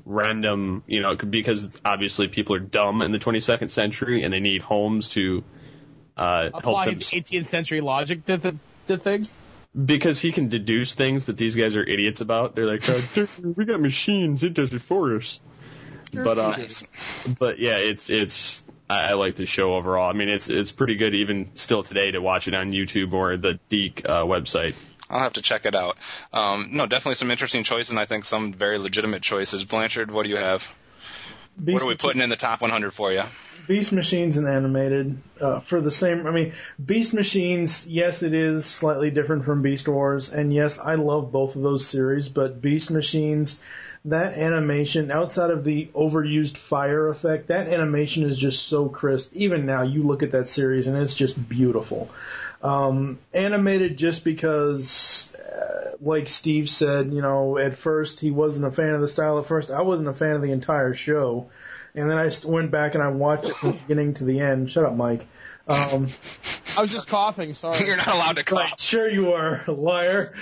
random, because obviously people are dumb in the 22nd century, and they need Holmes to help apply them. his 18th century logic to things? Because he can deduce things that these guys are idiots about. They're like, we got machines, it does it for us. But yeah, it's I like the show overall. I mean, it's pretty good even still today to watch it on YouTube or the Deke website. I'll have to check it out. No, definitely some interesting choices, and I think some very legitimate choices. Blanchard, what do you have? What are we putting in the top 100 for you? Beast Machines and Animated for the same. I mean, Beast Machines, yes, it is slightly different from Beast Wars, and yes, I love both of those series, but Beast Machines, that animation, outside of the overused fire effect, that animation is just so crisp. Even now, you look at that series, and it's just beautiful. Animated just because, like Steve said, at first he wasn't a fan of the style at first. I wasn't a fan of the entire show. And then I went back and I watched it from the beginning to the end. Shut up, Mike. I was just coughing, sorry. You're not allowed to cough. Sure you are, liar.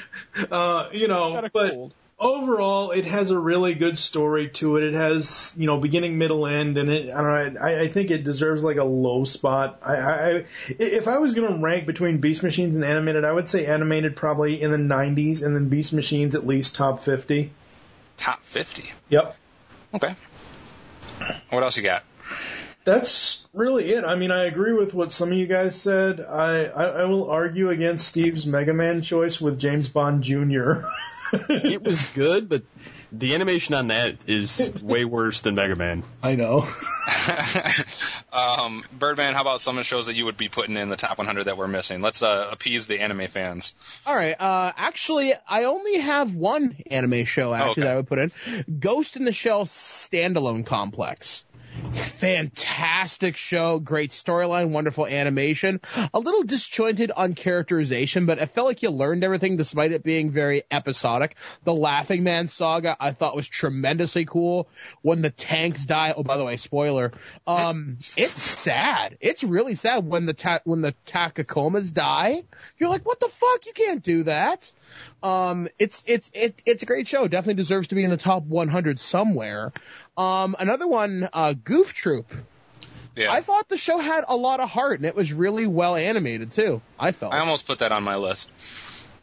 But overall, it has a really good story to it. It has, beginning, middle, end, and I think it deserves like a low spot. If I was going to rank between Beast Machines and Animated, I would say Animated probably in the 90s, and then Beast Machines at least top 50. Top 50? Yep. Okay. What else you got? That's really it. I mean, I agree with what some of you guys said. I will argue against Steve's Mega Man choice with James Bond Jr. It was good, but the animation on that is way worse than Mega Man. I know. Birdman, how about some of the shows that you would be putting in the top 100 that we're missing? Let's appease the anime fans. All right. Actually, I only have one anime show that I would put in. Ghost in the Shell Standalone Complex. Fantastic show, great storyline, wonderful animation, a little disjointed on characterization, but I felt like you learned everything despite it being very episodic. The Laughing Man saga I thought was tremendously cool. When the tanks die, oh, by the way, spoiler, it's sad. It's really sad when the Takakomas die. You're like, what the fuck? You can't do that. It's a great show. Definitely deserves to be in the top 100 somewhere. Another one, Goof Troop. Yeah. I thought the show had a lot of heart, and it was really well animated, too, I felt. I almost put that on my list.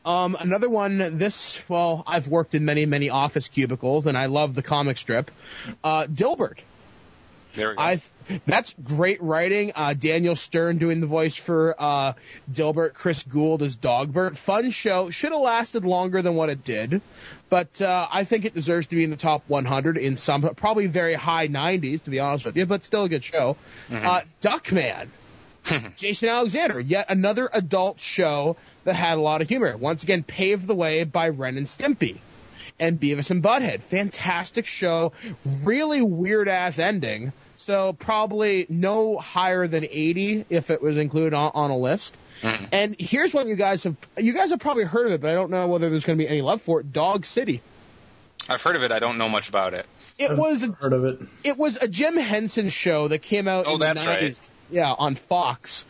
Another one, I've worked in many, many office cubicles, and I love the comic strip. Dilbert. There we go. That's great writing. Daniel Stern doing the voice for Dilbert, Chris Gould as Dogbert. Fun show. Should have lasted longer than what it did. But I think it deserves to be in the top 100 in some, probably very high 90s, to be honest with you, but still a good show. Mm-hmm. Duckman. Jason Alexander, yet another adult show that had a lot of humor. Once again, paved the way by Ren and Stimpy. And Beavis and Butthead. Fantastic show. Really weird-ass ending. So probably no higher than 80 if it was included on a list. Mm-hmm. And here's one you guys have probably heard of it, but I don't know whether there's going to be any love for it. Dog City. I've heard of it. I don't know much about it. Heard of it. It was a Jim Henson show that came out in the 90s. Right. Yeah, on Fox.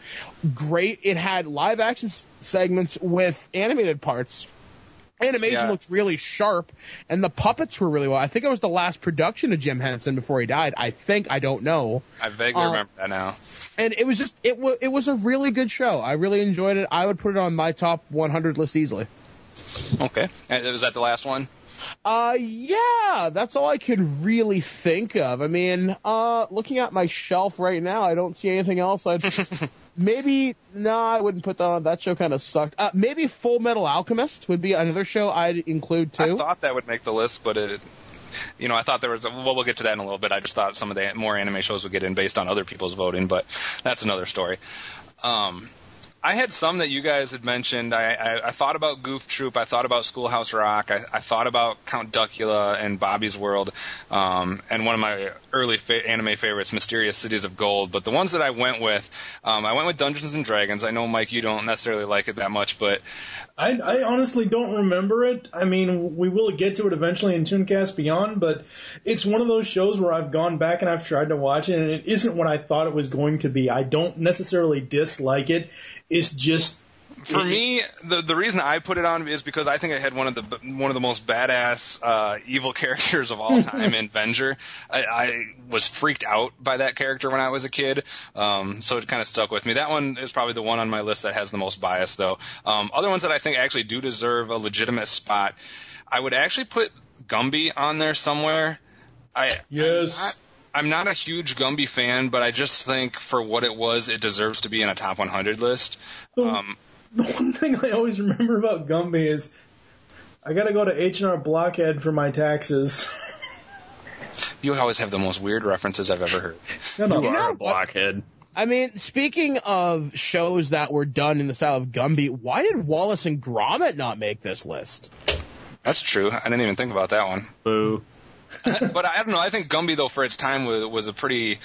Great. It had live-action segments with animated parts. Animation looked really sharp, and the puppets were really well. I think it was the last production of Jim Henson before he died. I don't know. I vaguely remember that now. And it was just, it was a really good show. I really enjoyed it. I would put it on my top 100 list easily. Okay. And was that the last one? Yeah, that's all I could really think of. I mean, looking at my shelf right now, I don't see anything else. I wouldn't put that on. That show kind of sucked. Maybe Full Metal Alchemist would be another show I'd include too. I thought that would make the list, but it I thought there was, we'll get to that in a little bit. I just thought some of the more anime shows would get in based on other people's voting, but that's another story. I had some that you guys had mentioned. I thought about Goof Troop. I thought about Schoolhouse Rock. I thought about Count Duckula and Bobby's World, and one of my early anime favorites, Mysterious Cities of Gold. But the ones that I went with Dungeons and Dragons. I know, Mike, you don't necessarily like it that much, but I honestly don't remember it. I mean, we will get to it eventually in Tooncast Beyond, but it's one of those shows where I've gone back and I've tried to watch it, and it isn't what I thought it was going to be. I don't necessarily dislike it. It's just, for me, the reason I put it on is because I think I had one of the most badass evil characters of all time in Venger. I was freaked out by that character when I was a kid, so it kind of stuck with me. That one is probably the one on my list that has the most bias, though. Other ones that I think actually do deserve a legitimate spot, I would actually put Gumby on there somewhere. Yes. I'm not a huge Gumby fan, but I just think for what it was, it deserves to be in a top 100 list. The one thing I always remember about Gumby is I got to go to H&R Blockhead for my taxes. You always have the most weird references I've ever heard. No. You are a blockhead. I mean, speaking of shows that were done in the style of Gumby, why did Wallace and Gromit not make this list? That's true. I didn't even think about that one. Boo. But I don't know. I think Gumby, though, for its time was a pretty,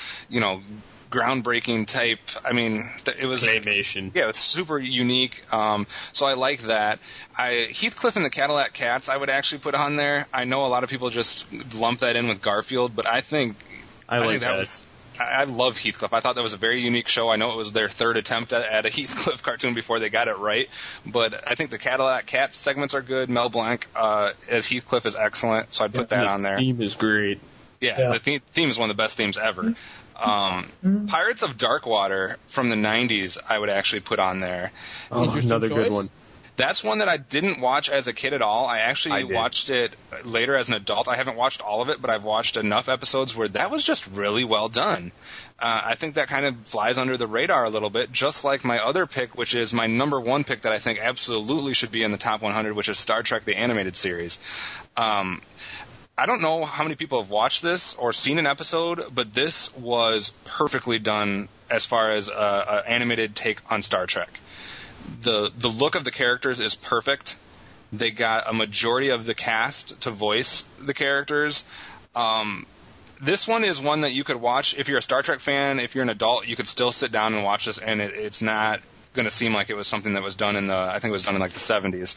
groundbreaking type. I mean, it was animation. Yeah, it was super unique. So I like that. Heathcliff and the Cadillac Cats, I would actually put on there. I know a lot of people just lump that in with Garfield, but I think I love Heathcliff. I thought that was a very unique show. I know it was their third attempt at a Heathcliff cartoon before they got it right, but I think the Cadillac Cat segments are good. Mel Blanc as Heathcliff is excellent, so I'd put that on there. The theme is great. Yeah. The theme is one of the best themes ever. Pirates of Darkwater from the 90s, I would actually put on there. Oh, another good one. That's one that I didn't watch as a kid at all. I actually watched it later as an adult. I haven't watched all of it, but I've watched enough episodes where that was just really well done. I think that kind of flies under the radar a little bit, just like my other pick, which is my number one pick that I think absolutely should be in the top 100, which is Star Trek the Animated Series. I don't know how many people have watched this or seen an episode, but this was perfectly done as far as an animated take on Star Trek. The look of the characters is perfect. They got a majority of the cast to voice the characters. This one is one that you could watch if you're a Star Trek fan. If you're an adult, you could still sit down and watch this, and it's not going to seem like it was something that was done I think it was done in like the 70s.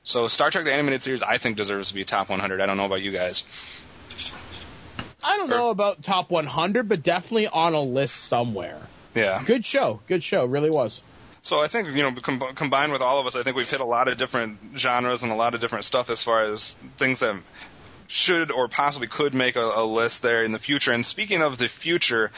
So Star Trek the Animated Series, I think, deserves to be top 100. I don't know about you guys. I don't know about top 100, but definitely on a list somewhere. Yeah. Good show, really was. So I think, combined with all of us, I think we've hit a lot of different genres and a lot of different stuff as far as things that should or possibly could make a list there in the future. And speaking of the future,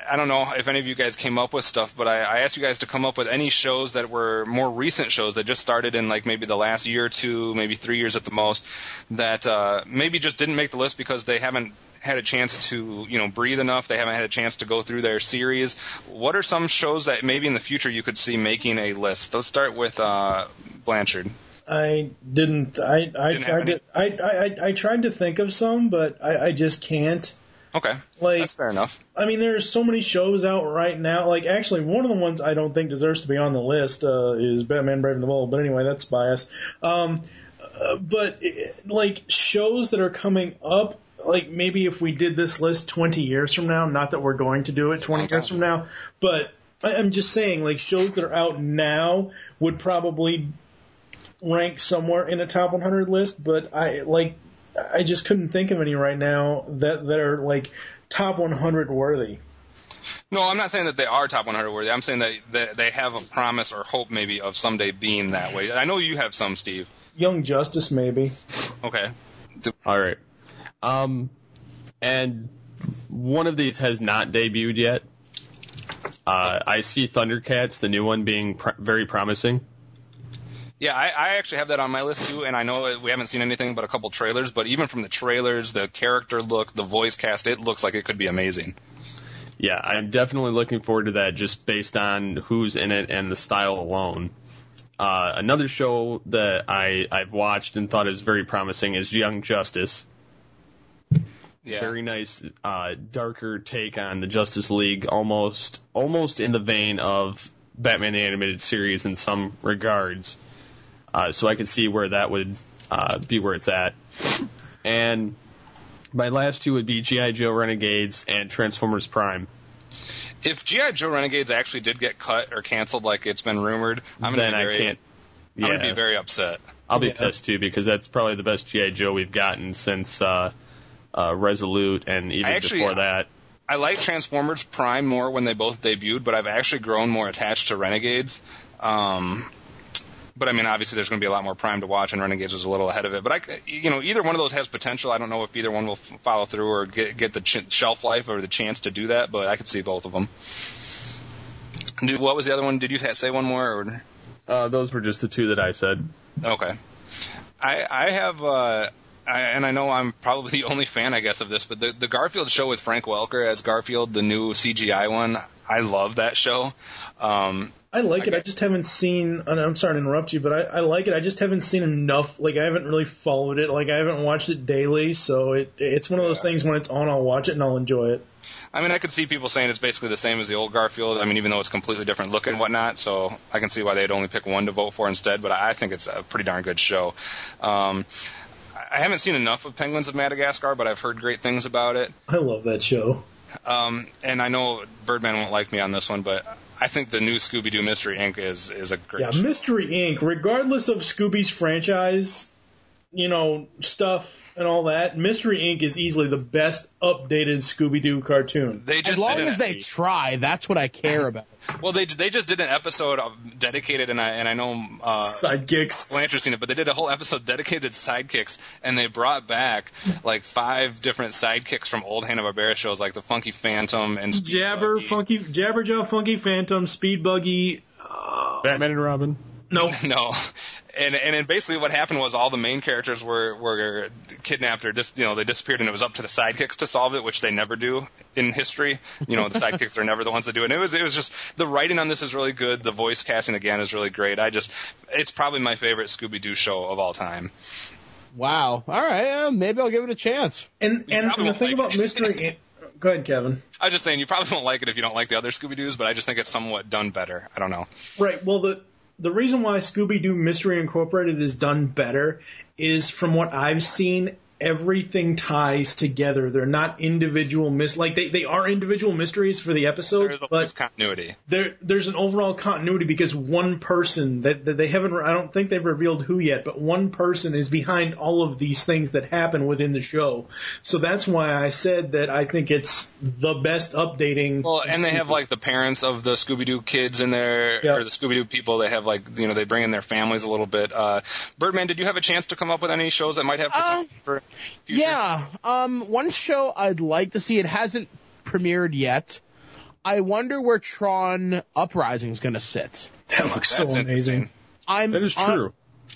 I don't know if any of you guys came up with stuff, but I asked you guys to come up with any shows that were more recent shows that just started in like maybe the last year or two, maybe 3 years at the most, that maybe just didn't make the list because they haven't had a chance to, breathe enough. They haven't had a chance to go through their series. What are some shows that maybe in the future you could see making a list? Let's start with Blanchard. I didn't. I tried to think of some, but I just can't. Okay, that's fair enough. I mean, there's so many shows out right now. Like, actually, one of the ones I don't think deserves to be on the list is Batman Brave and the Bold. But anyway, that's bias. But like shows that are coming up. Like, maybe if we did this list 20 years from now, not that we're going to do it 20 years from now, but I'm just saying, like, shows that are out now would probably rank somewhere in a top 100 list, but I just couldn't think of any right now that are, like, top 100 worthy. No, I'm not saying that they are top 100 worthy. I'm saying that they have a promise or hope maybe of someday being that way. I know you have some, Steve. Young Justice, maybe. Okay. All right. And one of these has not debuted yet. I see Thundercats, the new one, being very promising. Yeah, I actually have that on my list too, and I know we haven't seen anything but a couple trailers, but even from the trailers, the character look, the voice cast, it looks like it could be amazing. Yeah, I'm definitely looking forward to that just based on who's in it and the style alone. Another show that I've watched and thought is very promising is Young Justice. Yeah. Very nice, darker take on the Justice League, almost in the vein of Batman the Animated Series in some regards. So I could see where that would be where it's at. And my last two would be G.I. Joe Renegades and Transformers Prime. If G.I. Joe Renegades actually did get cut or canceled like it's been rumored, I'm going to be very upset. I'll be pissed, too, because that's probably the best G.I. Joe we've gotten since Resolute and even before that. I like Transformers Prime more when they both debuted, but I've actually grown more attached to Renegades. But, I mean, obviously there's going to be a lot more Prime to watch, and Renegades was a little ahead of it. But, either one of those has potential. I don't know if either one will follow through or get the shelf life or the chance to do that, but I could see both of them. What was the other one? Did you say one more? Or? Those were just the two that I said. Okay. I have... and I know I'm probably the only fan, I guess, of this, but the Garfield show with Frank Welker as Garfield, the new CGI one, I love that show. I like it. I just haven't seen, and I'm sorry to interrupt you, but I like it. I just haven't seen enough. Like, I haven't really followed it. Like, I haven't watched it daily, so it's one of those things when it's on, I'll watch it and I'll enjoy it. I mean, I could see people saying it's basically the same as the old Garfield. I mean, even though it's completely different look and whatnot, so I can see why they'd only pick one to vote for instead, but I think it's a pretty darn good show. I haven't seen enough of Penguins of Madagascar, but I've heard great things about it. I love that show. And I know Birdman won't like me on this one, but I think the new Scooby-Doo Mystery Inc. is a great show. Mystery Inc., regardless of Scooby's franchise, stuff and all that, Mystery Inc. is easily the best updated Scooby-Doo cartoon. As long as they try, that's what I care about. Well, they just did an episode dedicated, and I know Sidekicks. Blanchard's seen it, but they did a whole episode dedicated to sidekicks, and they brought back like 5 different sidekicks from old Hanna-Barbera shows, like the Funky Phantom and Jabberjaw, Funky Phantom, Speed Buggy, Batman and Robin. No. And basically what happened was all the main characters were kidnapped or they disappeared, and it was up to the sidekicks to solve it, which they never do in history. The sidekicks are never the ones that do it. And it was just, the writing on this is really good. The voice casting again is really great. It's probably my favorite Scooby-Doo show of all time. Wow. All right. Maybe I'll give it a chance. And the thing about Mystery... Go ahead, Kevin. I was just saying, you probably won't like it if you don't like the other Scooby-Doos, but I just think it's somewhat done better. I don't know. Right. Well, the reason why Scooby-Doo Mystery Incorporated is done better is, from what I've seen, everything ties together. They're not individual they are individual mysteries for the episodes, there's continuity. There's an overall continuity because one person that they haven't, I don't think they've revealed who yet, but one person is behind all of these things that happen within the show. So that's why I said that I think it's the best updating. Well, and they have like the parents of the Scooby-Doo kids in there, or the Scooby-Doo people. They have they bring in their families a little bit. Birdman, did you have a chance to come up with any shows that might have for future? Yeah. One show I'd like to see, it hasn't premiered yet. I wonder where Tron Uprising is going to sit. That looks so amazing. That is true.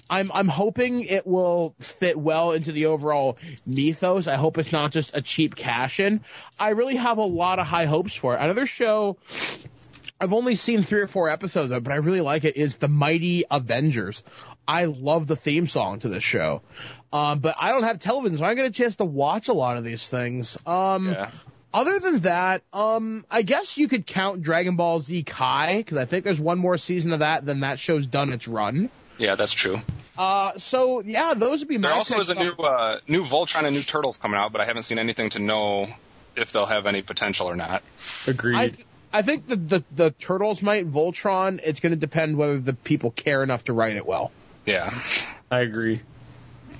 I'm hoping it will fit well into the overall mythos. I hope it's not just a cheap cash-in. I really have a lot of high hopes for it. Another show I've only seen 3 or 4 episodes of, but I really like it, is The Mighty Avengers. I love the theme song to this show. But I don't have television, so I don't get a chance to watch a lot of these things. Other than that, I guess you could count Dragon Ball Z Kai, because I think there's one more season of that, then that show's done its run. Yeah, that's true. So, yeah, those would be my... There also is a new Voltron and new Turtles coming out, but I haven't seen anything to know if they'll have any potential or not. Agreed. I think the Turtles might. Voltron, it's going to depend whether the people care enough to write it well. Yeah. I agree.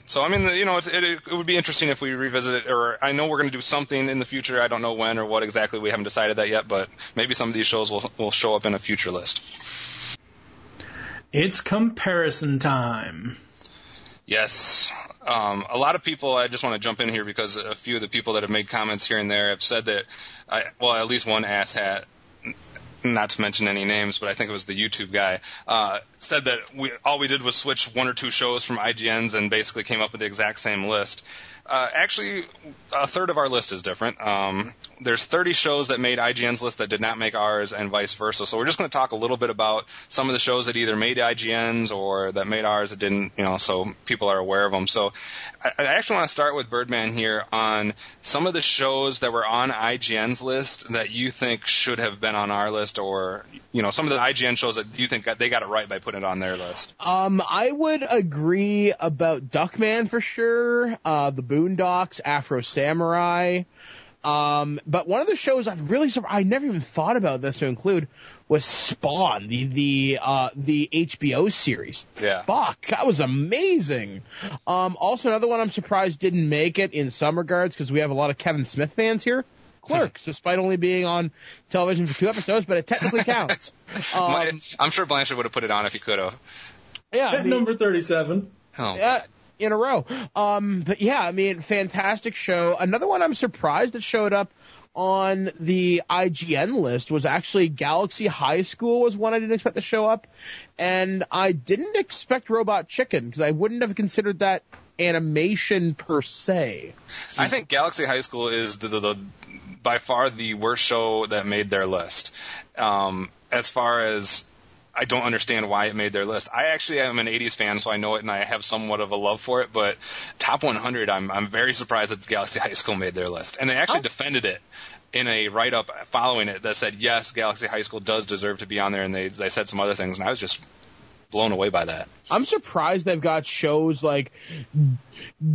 So, I mean, it would be interesting if we revisit it, or I know we're going to do something in the future. I don't know when or what exactly. We haven't decided that yet, but maybe some of these shows will show up in a future list. It's comparison time. Yes. A lot of people, I just want to jump in here because a few of the people that have made comments here and there have said that, at least one asshat, not to mention any names, but I think it was the YouTube guy, said that all we did was switch 1 or 2 shows from IGN's and basically came up with the exact same list. Actually, a third of our list is different. There's 30 shows that made IGN's list that did not make ours, and vice versa. So we're just going to talk a little bit about some of the shows that either made IGN's or that made ours that didn't, so people are aware of them. So I actually want to start with Birdman here on some of the shows that were on IGN's list that you think should have been on our list, or some of the IGN shows that you think they got it right by putting it on their list. I would agree about Duckman for sure, the Boondocks, Afro Samurai. But one of the shows I never even thought about this to include was Spawn, the HBO series. Yeah. Fuck, that was amazing. Also another one I'm surprised didn't make it in some regards, because we have a lot of Kevin Smith fans here. Clerks, despite only being on television for 2 episodes, but it technically counts. I'm sure Blanchard would have put it on if he could have. Yeah. At number 37. Oh. Yeah. In a row. But yeah, fantastic show. Another one I'm surprised that showed up on the IGN list was actually Galaxy High School was one I didn't expect to show up. And I didn't expect Robot Chicken, because I wouldn't have considered that animation per se. I think Galaxy High School is the by far the worst show that made their list. As far as I don't understand why it made their list. I actually am an 80s fan, so I know it, and I have somewhat of a love for it, but Top 100, I'm very surprised that Galaxy High School made their list. And they actually defended it in a write-up following it that said, yes, Galaxy High School does deserve to be on there, and they said some other things, and I was just blown away by that. I'm surprised they've got shows like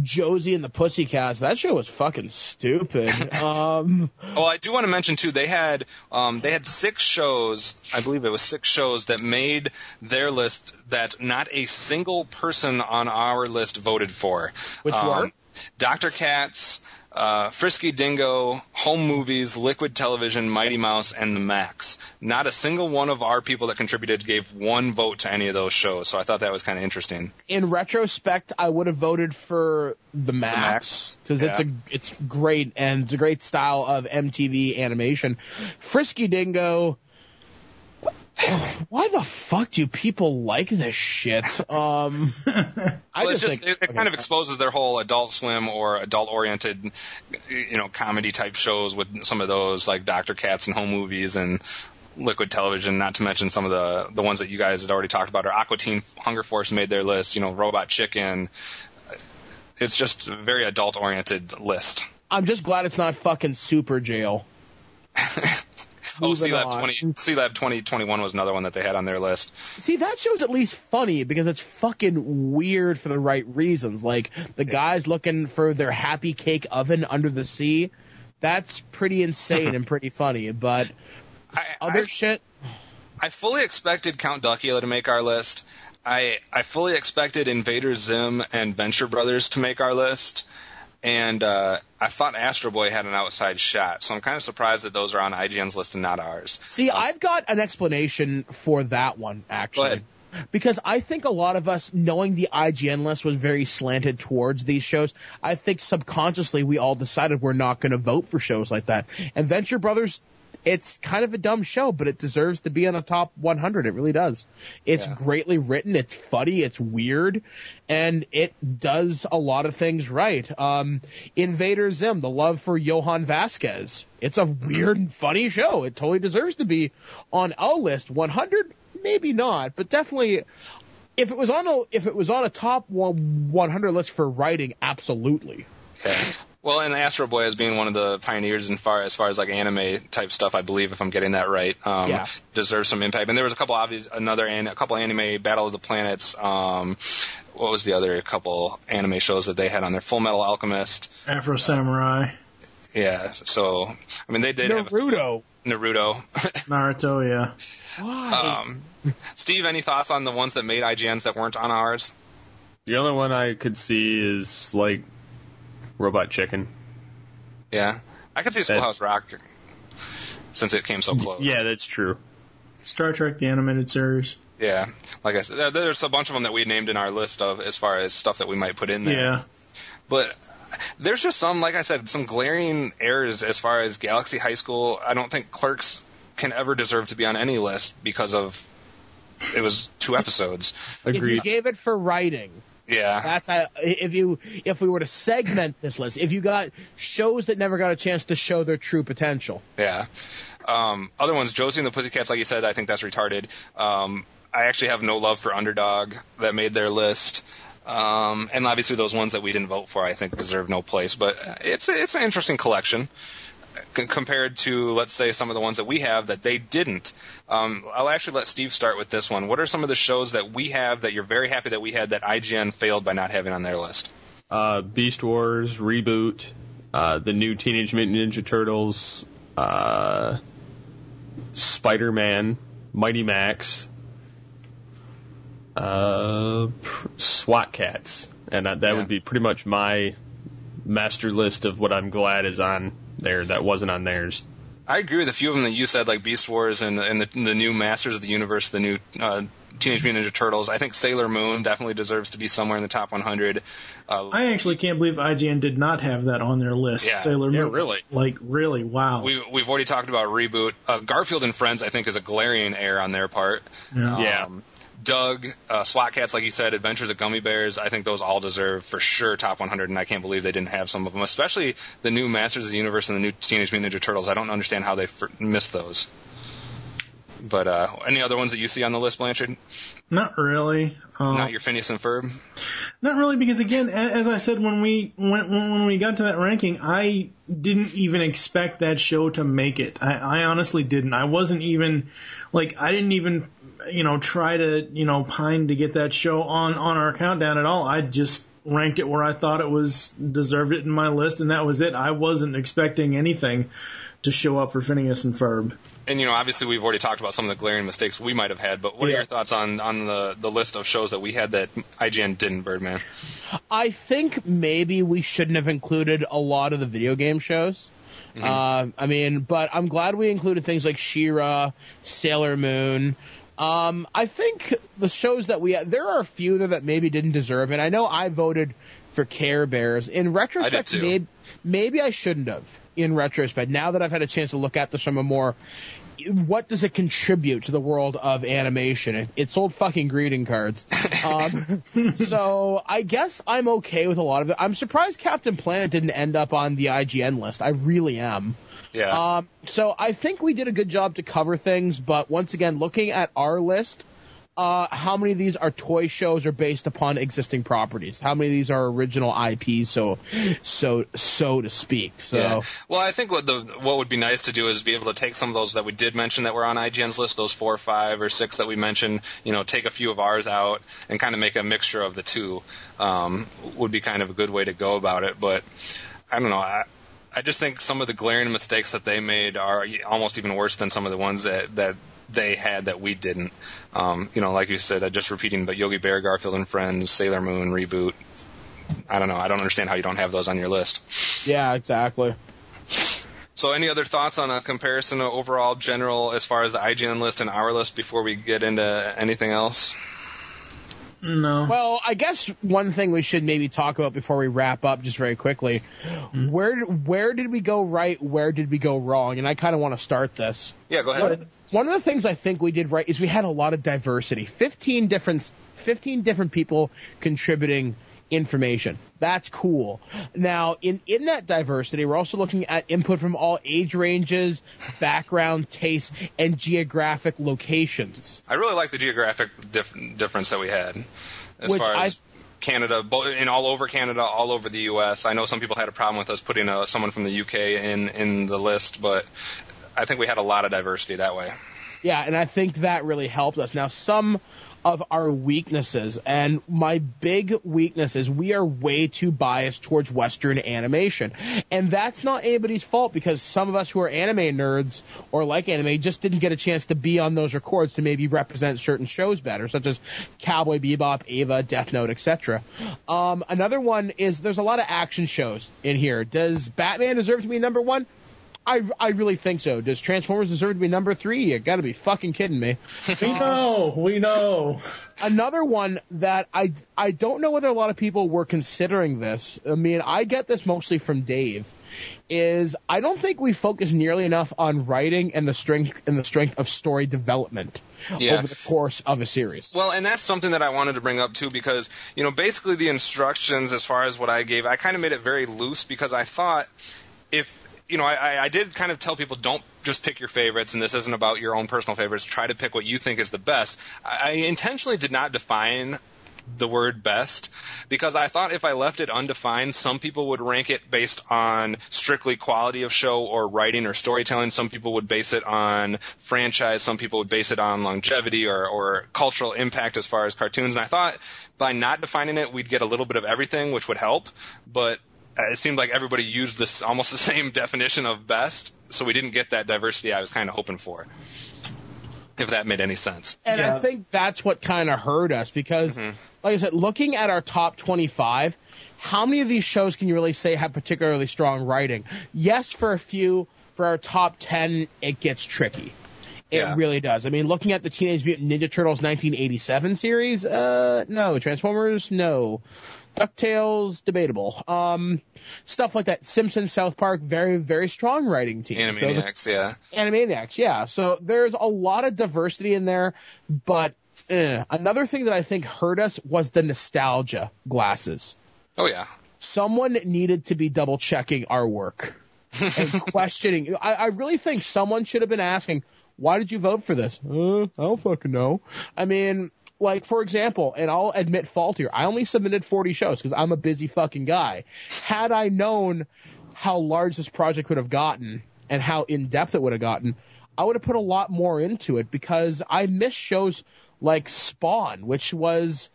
Josie and the Pussycats. That show was fucking stupid. Well, I do want to mention too, they had 6 shows, I believe it was 6 shows that made their list that not a single person on our list voted for. Which were? Dr. Katz, Frisky Dingo, Home Movies, Liquid Television, Mighty Mouse, and The Max. Not a single one of our people that contributed gave one vote to any of those shows, so I thought that was kind of interesting. In retrospect, I would have voted for The Max, because it's great, and it's a great style of MTV animation. Frisky Dingo... Why the fuck do people like this shit? It kind of exposes their whole Adult Swim or adult-oriented, comedy type shows with some of those, like Dr. Katz and Home Movies and Liquid Television. Not to mention some of the ones that you guys had already talked about. Or Aqua Teen Hunger Force made their list. Robot Chicken. It's just a very adult-oriented list. I'm just glad it's not fucking Super Jail. C-Lab 2021 was another one that they had on their list. See, that show's at least funny because it's fucking weird for the right reasons. Like, the guys looking for their happy cake oven under the sea. That's pretty insane and pretty funny. But shit... I fully expected Count Duckula to make our list. I fully expected Invader Zim and Venture Brothers to make our list. And I thought Astro Boy had an outside shot, so I'm kind of surprised that those are on IGN's list and not ours. See, I've got an explanation for that one, actually. Go ahead. Because I think a lot of us, knowing the IGN list was very slanted towards these shows, I think subconsciously we all decided we're not going to vote for shows like that. And Venture Brothers, it's kind of a dumb show, but it deserves to be on a top 100. It really does. It's greatly written. It's funny. It's weird. And it does a lot of things right. Invader Zim, the love for Johann Vasquez. It's a weird and funny show. It totally deserves to be on our list. 100? Maybe not, but definitely if it was on a top 100 list for writing, absolutely. Okay. Well, and Astro Boy as being one of the pioneers as far as like anime type stuff, I believe, if I'm getting that right, deserves some impact. And there was a couple anime Battle of the Planets. What was the other couple anime shows that they had on there? Full Metal Alchemist, Afro Samurai. Yeah. So they did Naruto. Naruto, yeah. Why? Steve, any thoughts on the ones that made IGNs that weren't on ours? The only one I could see is like Robot Chicken. Yeah. I could see Schoolhouse Rock since it came so close. Yeah, that's true. Star Trek, the animated series. Yeah. Like I said, there's a bunch of them that we named in our list of as far as stuff that we might put in there. Yeah. But there's just some, like I said, some glaring errors as far as Galaxy High School. I don't think Clerks can ever deserve to be on any list because of it was 2 episodes. Agreed. If you gave it for writing, Yeah. That's how, if we were to segment this list, if you got shows that never got a chance to show their true potential. Yeah. Other ones, Josie and the Pussycats, like you said, I think that's retarded. I actually have no love for Underdog that made their list. And obviously those ones that we didn't vote for, I think, deserve no place. But it's an interesting collection compared to, let's say, some of the ones that we have that they didn't. I'll actually let Steve start with this one. What are some of the shows that we have that you're very happy that we had that IGN failed by not having on their list? Beast Wars, Reboot, the new Teenage Mutant Ninja Turtles, Spider-Man, Mighty Max, SWAT Cats, and that would be pretty much my master list of what I'm glad is on there that wasn't on theirs. I agree with a few of them that you said, like Beast Wars and the new Masters of the Universe, the new Teenage Mutant Ninja Turtles. I think Sailor Moon definitely deserves to be somewhere in the top 100. I actually can't believe IGN did not have that on their list. Yeah. Sailor Moon. Yeah, really? Like, really, wow. We've already talked about Reboot. Garfield and Friends, I think, is a glaring error on their part. Yeah. Doug, SWAT Cats, like you said, Adventures of Gummy Bears, I think those all deserve for sure top 100, and I can't believe they didn't have some of them, especially the new Masters of the Universe and the new Teenage Mutant Ninja Turtles. I don't understand how they missed those. But any other ones that you see on the list, Blanchard? Not really. Not your Phineas and Ferb? Not really, because again, as I said when we got to that ranking, I didn't even expect that show to make it. I honestly didn't. I wasn't even I didn't even try to pine to get that show on our countdown at all. I just ranked it where I thought it was deserved it in my list, and that was it. I wasn't expecting anything to show up for Phineas and Ferb. And, obviously we've already talked about some of the glaring mistakes we might have had, but what are your thoughts on the list of shows that we had that IGN didn't, Birdman? I think maybe we shouldn't have included a lot of the video game shows. Mm-hmm. But I'm glad we included things like She-Ra, Sailor Moon. I think the shows that there are a few there that maybe didn't deserve it. I know I voted for Care Bears. In retrospect, maybe I shouldn't have. In retrospect, now that I've had a chance to look at this from a more, what does it contribute to the world of animation? It sold fucking greeting cards. So I guess I'm okay with a lot of it. I'm surprised Captain Planet didn't end up on the IGN list. I really am. Yeah. So I think we did a good job to cover things, but once again, looking at our list, how many of these are toy shows or based upon existing properties? How many of these are original IPs, so to speak? So, yeah. Well, I think what would be nice to do is be able to take some of those that we did mention that were on IGN's list, those 4 or 5 or 6 that we mentioned, take a few of ours out and kind of make a mixture of the two. Would be kind of a good way to go about it. But I don't know. I just think some of the glaring mistakes that they made are almost even worse than some of the ones that they had that we didn't. Like you said, just repeating, but Yogi Bear, Garfield and Friends, Sailor Moon, Reboot. I don't know. I don't understand how you don't have those on your list. Yeah, exactly. So any other thoughts on a comparison of overall general as far as the IGN list and our list before we get into anything else? No. Well, I guess one thing we should maybe talk about before we wrap up just very quickly, where did we go right, where did we go wrong? And I kind of want to start this. Yeah, go ahead. One of the things I think we did right is we had a lot of diversity. 15 different people contributing information. That's cool. Now, in that diversity, we're also looking at input from all age ranges, background, tastes, and geographic locations. I really like the geographic difference that we had as far as Canada, all over Canada, all over the U.S. I know some people had a problem with us putting someone from the U.K. in the list, but I think we had a lot of diversity that way. Yeah, and I think that really helped us. Now, some of our weaknesses, and my big weakness is we are way too biased towards Western animation. And that's not anybody's fault, because some of us who are anime nerds or like anime just didn't get a chance to be on those records to maybe represent certain shows better, such as Cowboy Bebop, Ava, Death Note, etc. Another one is there's a lot of action shows in here. Does Batman deserve to be number 1? I really think so. Does Transformers deserve to be number 3? You got to be fucking kidding me. We know. Another one that I don't know whether a lot of people were considering this. I mean, I get this mostly from Dave. Is I don't think we focus nearly enough on writing and the strength of story development over the course of a series. Well, and that's something that I wanted to bring up too, because basically the instructions as far as what I gave, I kind of made it very loose because I thought if I did kind of tell people don't just pick your favorites, and this isn't about your own personal favorites. Try to pick what you think is the best. I intentionally did not define the word best because I thought if I left it undefined, some people would rank it based on strictly quality of show or writing or storytelling. Some people would base it on franchise. Some people would base it on longevity or cultural impact as far as cartoons. And I thought by not defining it, we'd get a little bit of everything, which would help. But it seemed like everybody used this almost the same definition of best, so we didn't get that diversity I was kind of hoping for. If that made any sense. And I think that's what kind of hurt us because, like I said, looking at our top 25, how many of these shows can you really say have particularly strong writing? Yes, for a few. For our top 10, it gets tricky. It really does. I mean, looking at the Teenage Mutant Ninja Turtles 1987 series, no. Transformers, no. DuckTales, debatable. Stuff like that. Simpsons, South Park, very, very strong writing team. Animaniacs, yeah. So there's a lot of diversity in there, but another thing that I think hurt us was the nostalgia glasses. Oh, yeah. Someone needed to be double-checking our work and questioning. I really think someone should have been asking, why did you vote for this? I don't fucking know. I mean, like, for example, and I'll admit fault here, I only submitted 40 shows because I'm a busy fucking guy. Had I known how large this project would have gotten and how in-depth it would have gotten, I would have put a lot more into it because I missed shows like Spawn, which was,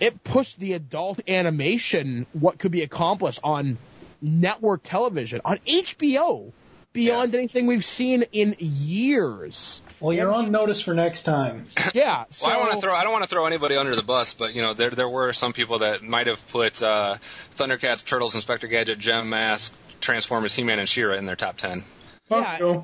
it pushed the adult animation, what could be accomplished on network television, on HBO, beyond anything we've seen in years. Well, you're on notice for next time. Yeah. So, well, I don't want to throw anybody under the bus, but there were some people that might have put Thundercats, Turtles, Inspector Gadget, Gem Mask, Transformers, He-Man, and She-Ra in their top 10. Yeah.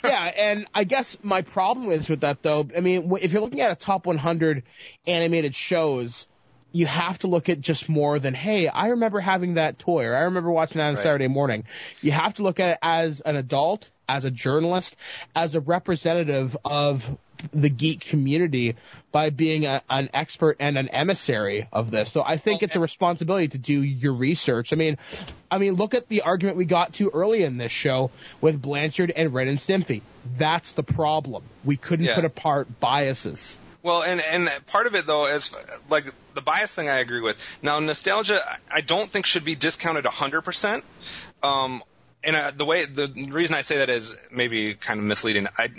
Yeah, and I guess my problem is with that, though, I mean, if you're looking at a top 100 animated shows, you have to look at just more than, hey, I remember having that toy, or I remember watching that on Saturday morning. You have to look at it as an adult, as a journalist, as a representative of the geek community by being an expert and an emissary of this. So I think it's a responsibility to do your research. I mean, look at the argument we got to early in this show with Blanchard and Ren and Stimpy. That's the problem. We couldn't put apart biases. Well, and part of it, though, is like the bias thing I agree with. Now, nostalgia, I don't think should be discounted 100%. And the reason I say that is maybe kind of misleading. I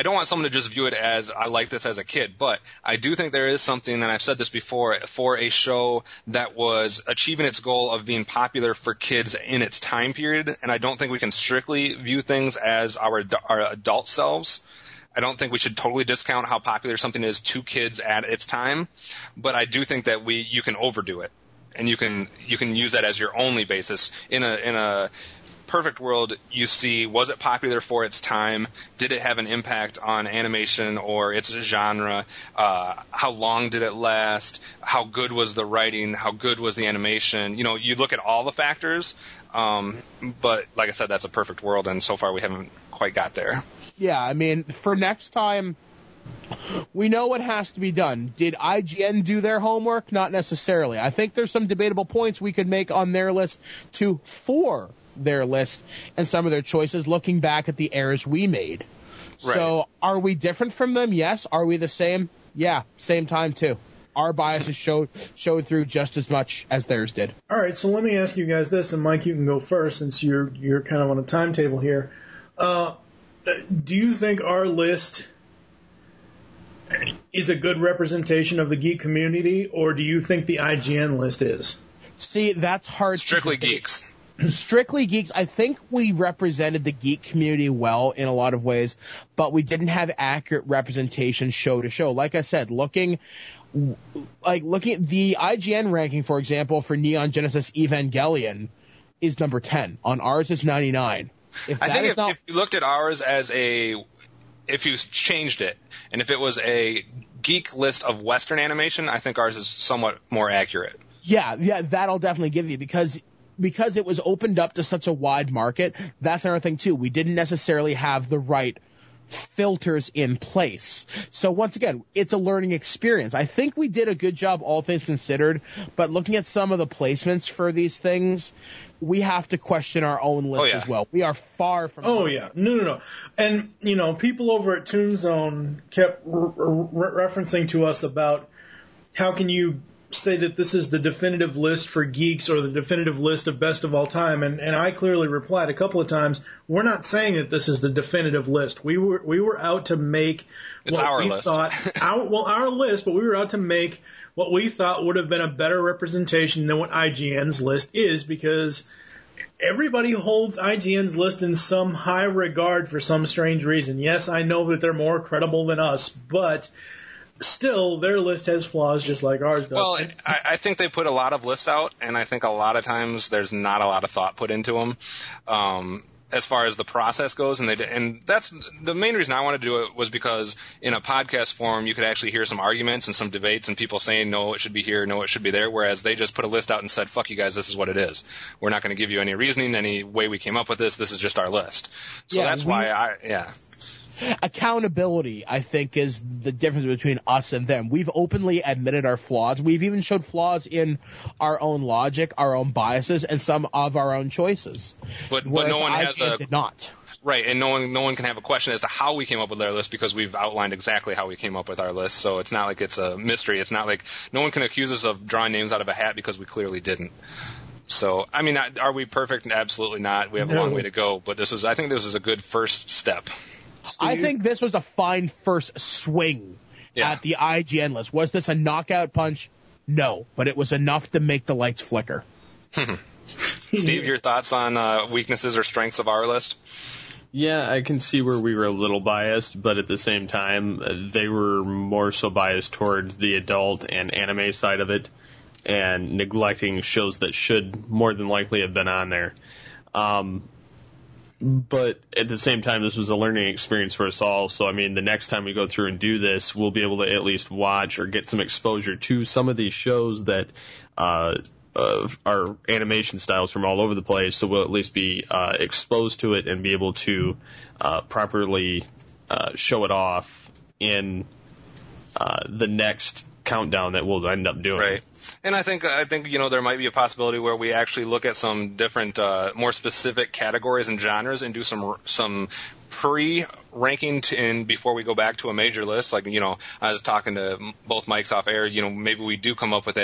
don't want someone to just view it as I like this as a kid, but I do think there is something, and I've said this before, for a show that was achieving its goal of being popular for kids in its time period, and I don't think we can strictly view things as our adult selves. I don't think we should totally discount how popular something is to kids at its time, but I do think that you can overdo it, and you can use that as your only basis. In a perfect world, you see, was it popular for its time? Did it have an impact on animation or its genre? How long did it last? How good was the writing? How good was the animation? You look at all the factors, but like I said, that's a perfect world, and so far we haven't quite got there. Yeah, I mean, for next time, we know what has to be done. Did IGN do their homework? Not necessarily. I think there's some debatable points we could make on their list for their list and some of their choices looking back at the errors we made. Right. So are we different from them? Yes. Are we the same? Yeah, same time too. Our biases showed through just as much as theirs did. All right, so let me ask you guys this, and Mike, you can go first since you're kind of on a timetable here. Do you think our list is a good representation of the geek community, or do you think the IGN list is? See, that's hard. Strictly geeks. Strictly geeks. I think we represented the geek community well in a lot of ways, but we didn't have accurate representation show to show. Like I said, looking at the IGN ranking, for example, for Neon Genesis Evangelion is number 10. On ours is 99. I think if you looked at ours as if you changed it, and if it was a geek list of Western animation, I think ours is somewhat more accurate. Yeah, that'll definitely give you, because it was opened up to such a wide market. That's another thing too. We didn't necessarily have the right filters in place. So once again, it's a learning experience. I think we did a good job, all things considered, but looking at some of the placements for these things, we have to question our own list as well. We are far from... No. And, people over at ToonZone kept referencing to us about how can you say that this is the definitive list for geeks or the definitive list of best of all time, and I clearly replied a couple of times, we're not saying that this is the definitive list. We were out to make our list, but we were out to make what we thought would have been a better representation than what IGN's list is, because everybody holds IGN's list in some high regard for some strange reason. Yes, I know that they're more credible than us, but still, their list has flaws just like ours does. Well, I think they put a lot of lists out, and I think a lot of times there's not a lot of thought put into them as far as the process goes. And that's the main reason I wanted to do it, was because in a podcast form you could actually hear some arguments and some debates and people saying, no, it should be here, no, it should be there, whereas they just put a list out and said, fuck you guys, this is what it is. We're not going to give you any reasoning, any way we came up with this. This is just our list. So that's why accountability, I think, is the difference between us and them. We've openly admitted our flaws. We've even showed flaws in our own logic, our own biases, and some of our own choices. But no one did not. Right, and no one can have a question as to how we came up with our list, because we've outlined exactly how we came up with our list. So it's not like it's a mystery. It's not like no one can accuse us of drawing names out of a hat, because we clearly didn't. So, I mean, are we perfect? Absolutely not. We have a long way to go. But I think this was a good first step. I think this was a fine first swing at the IGN list. Was this a knockout punch? No, but it was enough to make the lights flicker. Steve, your thoughts on weaknesses or strengths of our list? Yeah, I can see where we were a little biased, but at the same time, they were more so biased towards the adult and anime side of it, and neglecting shows that should more than likely have been on there. But at the same time, this was a learning experience for us all. So, I mean, the next time we go through and do this, we'll be able to at least watch or get some exposure to some of these shows that are animation styles from all over the place. So we'll at least be exposed to it and be able to properly show it off in the next countdown that we'll end up doing. Right. And I think there might be a possibility where we actually look at some different, more specific categories and genres and do some pre-ranking before we go back to a major list. Like, I was talking to both mics off air, maybe we do come up with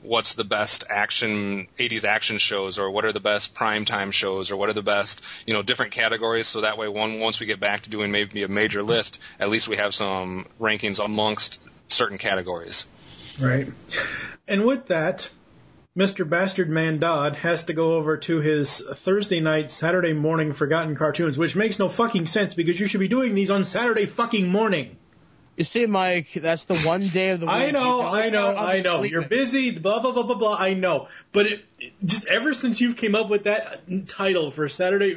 what's the best 80s action shows, or what are the best primetime shows, or what are the best, different categories. So that way, once we get back to doing maybe a major list, at least we have some rankings amongst certain categories. Right. And with that, Mr. Bastard Man Dodd has to go over to his Thursday night, Saturday morning forgotten cartoons, which makes no fucking sense, because you should be doing these on Saturday fucking morning. You see, Mike, that's the one day of the week. I know. You're busy, blah, blah, blah, blah, blah. I know. But just ever since you've came up with that title for Saturday,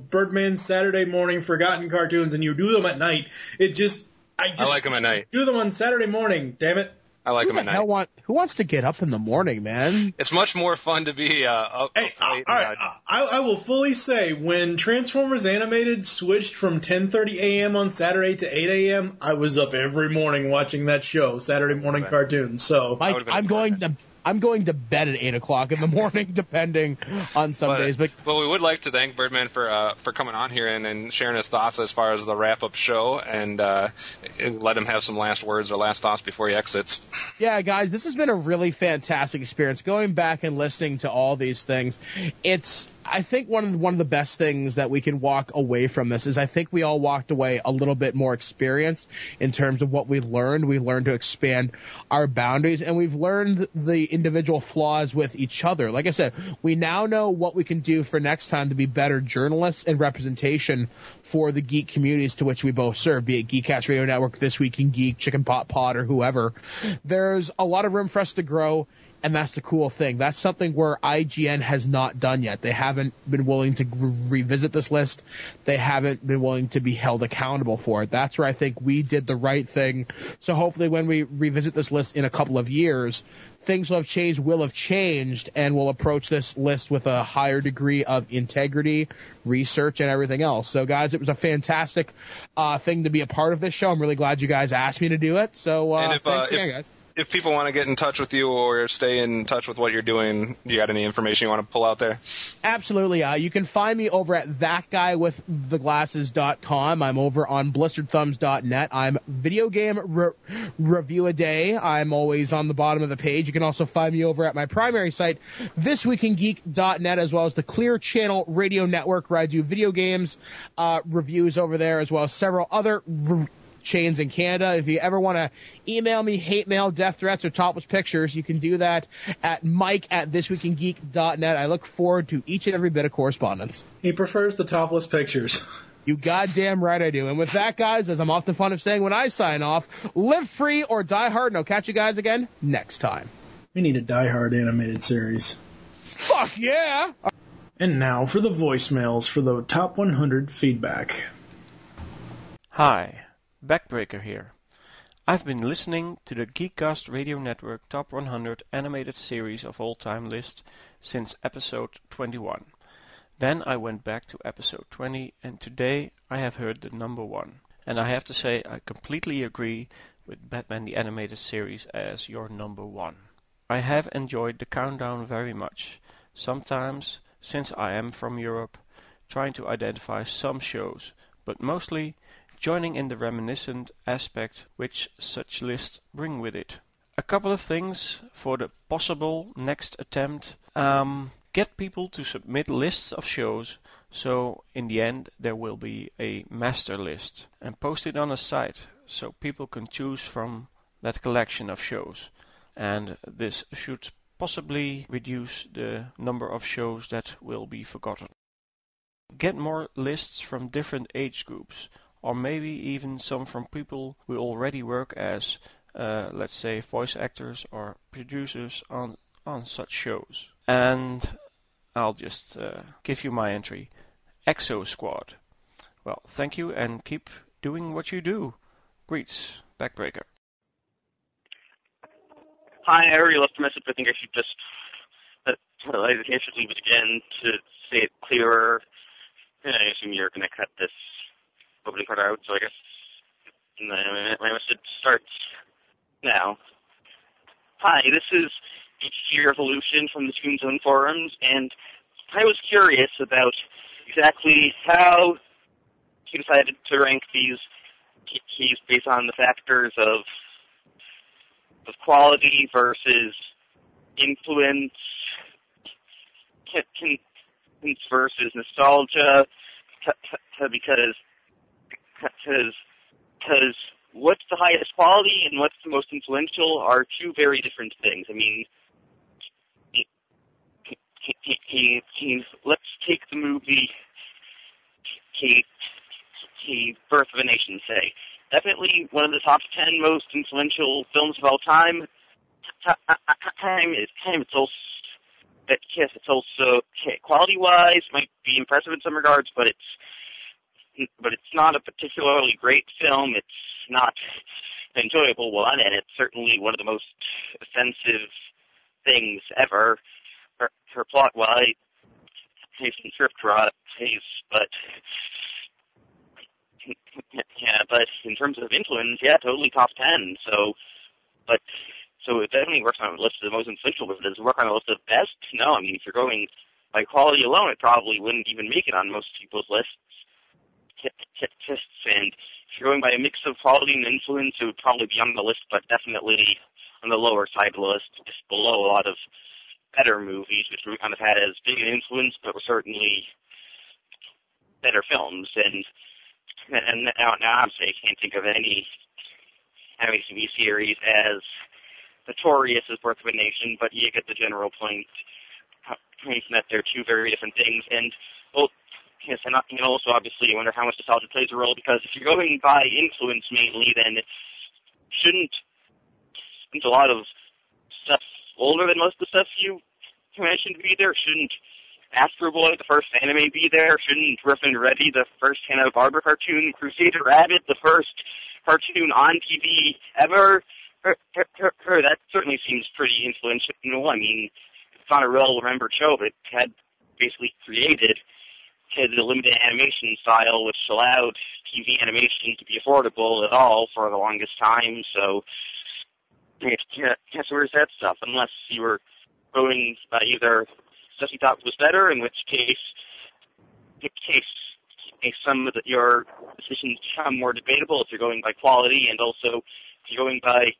Birdman's Saturday morning forgotten cartoons, and you do them at night, I like them at night. Do them on Saturday morning, damn it. I like them at night. Who wants to get up in the morning, man? It's much more fun to be up late. I will fully say, when Transformers Animated switched from 10:30 a.m. on Saturday to 8 a.m., I was up every morning watching that show, Saturday morning cartoons. So Mike, I'm going to bed at 8 o'clock in the morning, depending on some days. But we would like to thank Birdman for coming on here and sharing his thoughts as far as the wrap-up show, and let him have some last words or last thoughts before he exits. Yeah, guys, this has been a really fantastic experience. Going back and listening to all these things, I think one of the best things that we can walk away from this is I think we all walked away a little bit more experienced in terms of what we learned. We learned to expand our boundaries, and we've learned the individual flaws with each other. Like I said, we now know what we can do for next time to be better journalists and representation for the geek communities to which we both serve, be it Geek Cast Radio Network, This Week in Geek, Chicken Pot Pod, or whoever. There's a lot of room for us to grow. And that's the cool thing. That's something where IGN has not done yet. They haven't been willing to revisit this list. They haven't been willing to be held accountable for it. That's where I think we did the right thing. So hopefully when we revisit this list in a couple of years, things will have changed, and we'll approach this list with a higher degree of integrity, research, and everything else. So, guys, it was a fantastic thing to be a part of this show. I'm really glad you guys asked me to do it. So, thanks again, guys. If people want to get in touch with you or stay in touch with what you're doing, you got any information you want to pull out there? Absolutely. You can find me over at thatguywiththeglasses.com. I'm over on blisteredthumbs.net. I'm video game review a day. I'm always on the bottom of the page. You can also find me over at my primary site, thisweekingeek.net, as well as the Clear Channel Radio Network, where I do video games reviews over there, as well as several other chains in Canada. If you ever want to email me hate mail, death threats, or topless pictures, you can do that at mike@thisweekingeek.net. I look forward to each and every bit of correspondence. He prefers the topless pictures. You goddamn right I do. And with that, guys, as I'm often fond of saying when I sign off, live free or die hard, and I'll catch you guys again next time. We need a Die Hard animated series. Fuck yeah! And now for the voicemails for the Top 100 feedback. Hi. Backbreaker here. I've been listening to the Geek Cast Radio Network Top 100 Animated Series of All Time list since episode 21. Then I went back to episode 20, and today I have heard the number 1. And I have to say I completely agree with Batman the Animated Series as your number 1. I have enjoyed the countdown very much, sometimes, since I am from Europe, trying to identify some shows, but mostly joining in the reminiscent aspect which such lists bring with it. A couple of things for the possible next attempt. Get people to submit lists of shows, so in the end there will be a master list, and post it on a site so people can choose from that collection of shows. And this should possibly reduce the number of shows that will be forgotten. Get more lists from different age groups, or maybe even some from people who already work as, let's say, voice actors or producers on such shows. And I'll just give you my entry. Exo Squad. Well, thank you and keep doing what you do. Greets, Backbreaker. Hi, I already left a message. I think I should just leave it again to say it clearer. And I assume you're going to cut this opening part out, so I guess my message starts now. Hi, this is HG Revolution from the Toon Zone forums, and I was curious about exactly how you decided to rank these keys based on the factors of quality versus influence, versus nostalgia, because what's the highest quality and what's the most influential are two very different things. I mean, let's take the movie Birth of a Nation, say. Definitely one of the top 10 most influential films of all time. It's also quality-wise might be impressive in some regards, but it's not a particularly great film. It's not an enjoyable one, and it's certainly one of the most offensive things ever. Her plot-wise, and script-wise, but in terms of influence, totally top 10. So it definitely works on a list of the most influential, but does it work on a list of best? No, I mean, if you're going by quality alone, it probably wouldn't even make it on most people's lists. And if you're going by a mix of quality and influence, it would probably be on the list, but definitely on the lower side of the list, just below a lot of better movies, which we kind of had as big an influence, but were certainly better films. And now I can't think of any TV series as notorious as Birth of a Nation, but you get the general point that they're two very different things. And and also obviously you wonder how much nostalgia plays a role, because if you're going by influence mainly, then shouldn't a lot of stuff older than most of the stuff you mentioned be there? Shouldn't Astro Boy, the first anime, be there? Shouldn't Riff and Reddy, the first Hanna-Barbera cartoon? Crusader Rabbit, the first cartoon on TV ever? That certainly seems pretty influential. I mean, it's not a well-remembered show, but it had basically created the limited animation style, which allowed TV animation to be affordable at all for the longest time. So, where's that stuff? Unless you were going by either stuff you thought was better, in which case some of your decisions become more debatable if you're going by quality, and also if you're going by,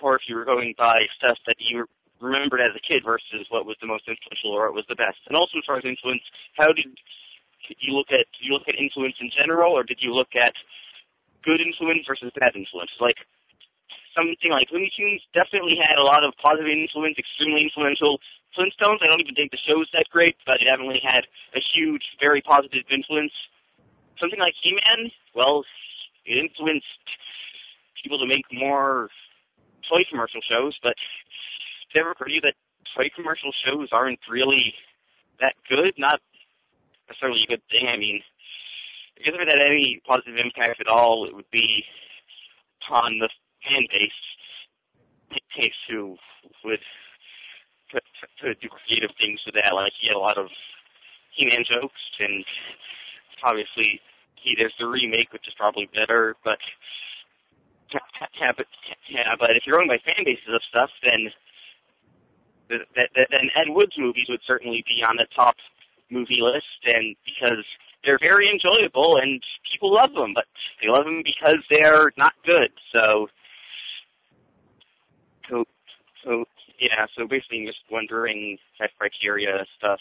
or if you were going by stuff that you remembered as a kid versus what was the most influential or what was the best. And also, as far as influence, how did you look at influence in general, or did you look at good influence versus bad influence? Like, something like Looney Tunes definitely had a lot of positive influence, extremely influential. Flintstones, I don't even think the show's that great, but it definitely had a huge, very positive influence. Something like He-Man, well, it influenced people to make more toy commercial shows, but did it ever occur to you that toy commercial shows aren't really that good? Not necessarily a good thing. I mean, if it had any positive impact at all, it would be on the fan base who would to do creative things with that. Like, he had a lot of He-Man jokes, and obviously there's the remake, which is probably better, but if you're going by fan bases of stuff, then Ed Wood's movies would certainly be on the top movie list, and because they're very enjoyable and people love them, but they love them because they're not good. So basically I'm just wondering that criteria stuff.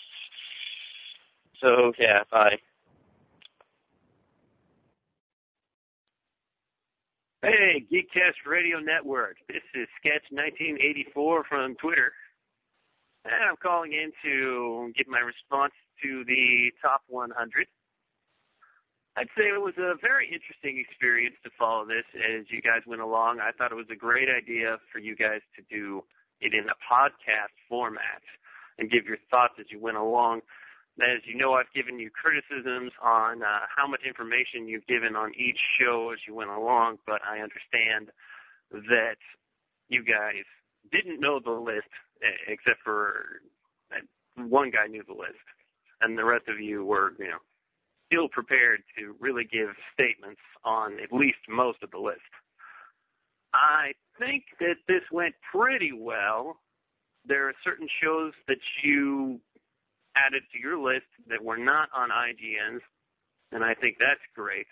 So, yeah, bye. Hey, Geek Cast Radio Network. This is Sketch 1984 from Twitter. And I'm calling in to give my response to the Top 100. I'd say it was a very interesting experience to follow this as you guys went along. I thought it was a great idea for you guys to do it in a podcast format and give your thoughts as you went along. As you know, I've given you criticisms on how much information you've given on each show as you went along, but I understand that you guys didn't know the list, except for one guy knew the list, and the rest of you were, still prepared to really give statements on at least most of the list. I think that this went pretty well. There are certain shows that you added to your list that were not on IGN's, and I think that's great.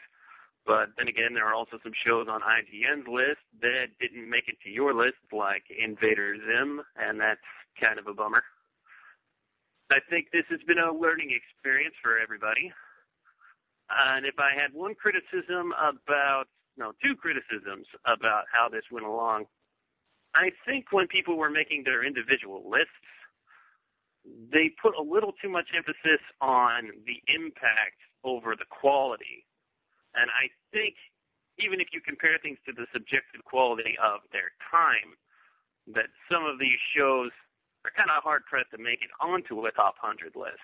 But then again, there are also some shows on IGN's list that didn't make it to your list, like Invader Zim, and that's kind of a bummer. I think this has been a learning experience for everybody. And if I had two criticisms about how this went along, I think when people were making their individual lists, they put a little too much emphasis on the impact over the quality. And I think even if you compare things to the subjective quality of their time, that some of these shows are kind of hard-pressed to make it onto a top 100 list.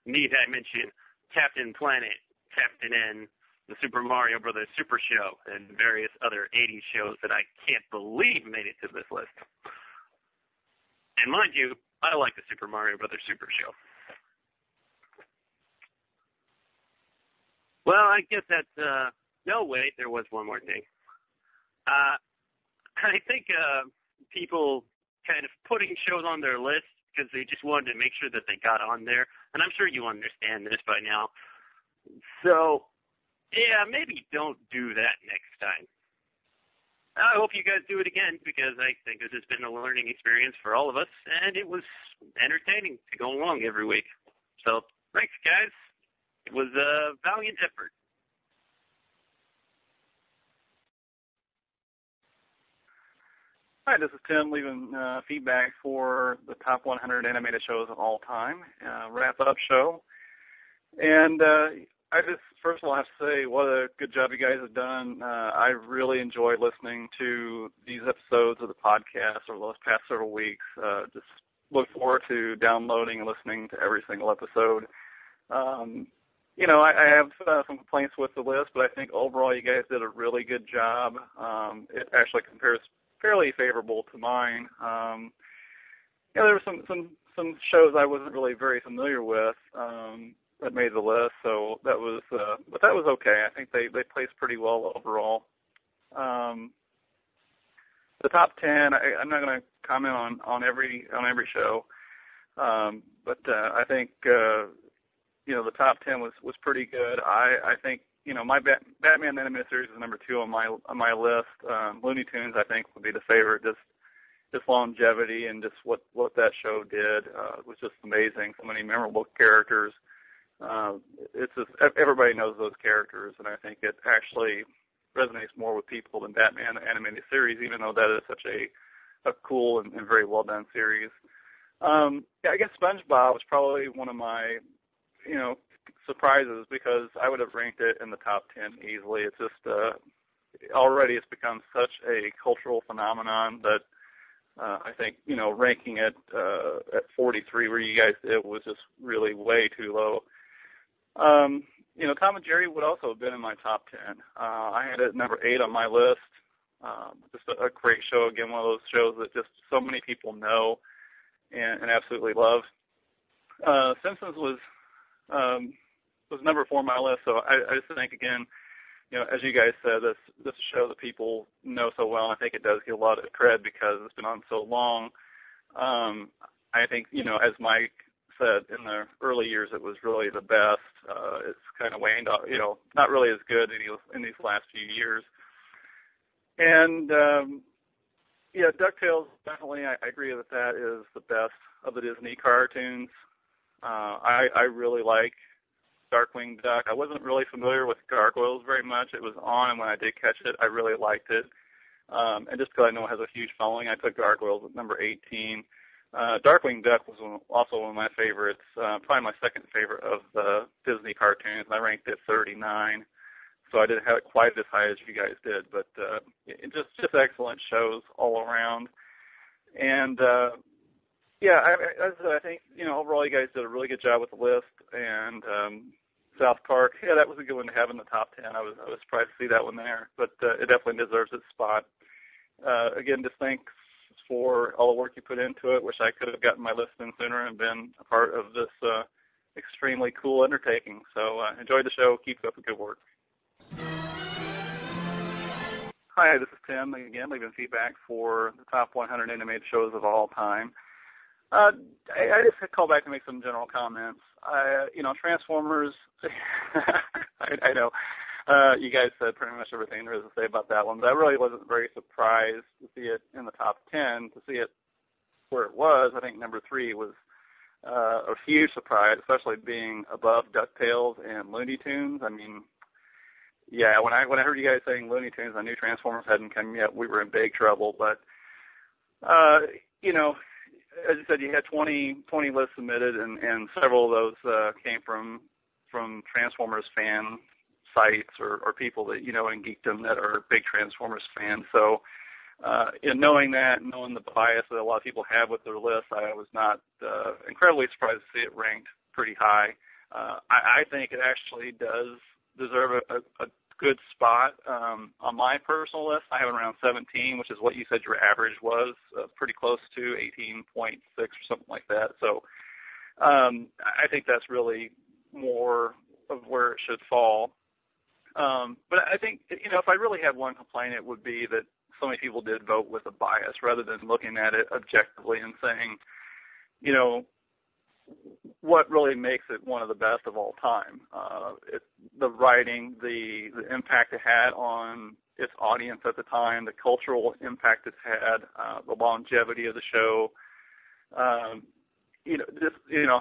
Need I mention Captain Planet, Captain N, the Super Mario Brothers Super Show, and various other 80s shows that I can't believe made it to this list. And mind you, I like the Super Mario Brothers Super Show. Well, I guess that's, no, wait, there was one more thing. I think people kind of putting shows on their list because they just wanted to make sure that they got on there, and I'm sure you understand this by now. So, yeah, maybe don't do that next time. I hope you guys do it again because I think this has been a learning experience for all of us, and it was entertaining to go along every week. So, thanks, guys. It was a valiant effort. Hi, this is Tim leaving feedback for the top 100 animated shows of all time, wrap-up show. And I just first of all, I have to say what a good job you guys have done. I really enjoyed listening to these episodes of the podcast over the past several weeks. Just look forward to downloading and listening to every single episode. I have some complaints with the list, but I think overall you guys did a really good job. It actually compares fairly favorable to mine. There were some shows I wasn't really very familiar with that made the list, so that was okay. I think they placed pretty well overall. The top 10, I'm not going to comment on every show, but I think the top 10 was pretty good. I think my Batman Animated Series is number 2 on my list. Looney Tunes I think would be the favorite. Just longevity and just what that show did was just amazing. So many memorable characters. It's just everybody knows those characters, and I think it actually resonates more with people than Batman Animated Series, even though that is such a cool and very well done series. I guess SpongeBob was probably one of my surprises because I would have ranked it in the top 10 easily. It's just already it's become such a cultural phenomenon that I think ranking it at 43 where you guys did was just really way too low. Tom and Jerry would also have been in my top 10. I had it at number 8 on my list. Just a great show. Again, one of those shows that just so many people know and absolutely love. Simpsons was number 4 on my list. So I just think, again, as you guys said, this is a show that people know so well. And I think it does get a lot of cred because it's been on so long. I think, as Mike said, in the early years, it was really the best. It's kind of waned off, not really as good in these last few years. And, DuckTales, definitely, I agree that is the best of the Disney cartoons. I really like Darkwing Duck. I wasn't really familiar with Gargoyles very much. It was on, and when I did catch it, I really liked it. And just because I know it has a huge following, I took Gargoyles at number 18. Darkwing Duck was also one of my favorites, probably my second favorite of the Disney cartoons, and I ranked it 39. So I didn't have it quite as high as you guys did, but just excellent shows all around. And I think overall you guys did a really good job with the list. And South Park, that was a good one to have in the top 10. I was surprised to see that one there, but it definitely deserves its spot. Again, just thanks for all the work you put into it. Wish I could have gotten my list in sooner and been a part of this extremely cool undertaking. So enjoy the show. Keep up the good work. Hi, this is Tim again, leaving feedback for the top 100 animated shows of all time. I just call back to make some general comments. Transformers, I know you guys said pretty much everything there is to say about that one, but I really wasn't very surprised to see it in the top 10, to see it where it was. I think number 3 was a huge surprise, especially being above DuckTales and Looney Tunes. I mean, yeah, when I heard you guys saying Looney Tunes, I knew Transformers hadn't come yet. We were in big trouble, but as you said, you had 20 lists submitted, and several of those came from Transformers fan sites or people that in geekdom that are big Transformers fans. So, knowing that, knowing the bias that a lot of people have with their lists, I was not incredibly surprised to see it ranked pretty high. I think it actually does deserve a good spot on my personal list. I have it around 17, which is what you said your average was, pretty close to 18.6 or something like that. So I think that's really more of where it should fall. But I think, if I really had one complaint, it would be that so many people did vote with a bias rather than looking at it objectively and saying, what really makes it one of the best of all time. The writing, the impact it had on its audience at the time, the cultural impact it's had, the longevity of the show,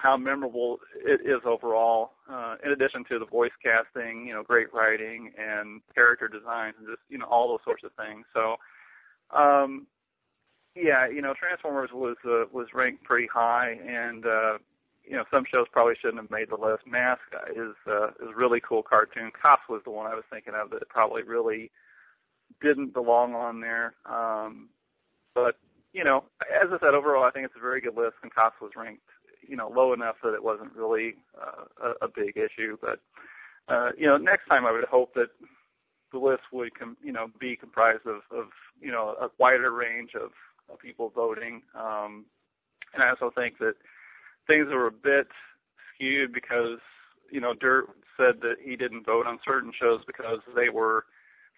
how memorable it is overall, in addition to the voice casting, great writing and character designs and just, all those sorts of things. So, Transformers was ranked pretty high, and some shows probably shouldn't have made the list. Mask is a really cool cartoon. Cops was the one I was thinking of that probably really didn't belong on there. But, as I said, overall, I think it's a very good list, and Cops was ranked, low enough that it wasn't really a big issue. But, next time I would hope that the list would, be comprised of a wider range of people voting. And I also think that things were a bit skewed because, Dirt said that he didn't vote on certain shows because they were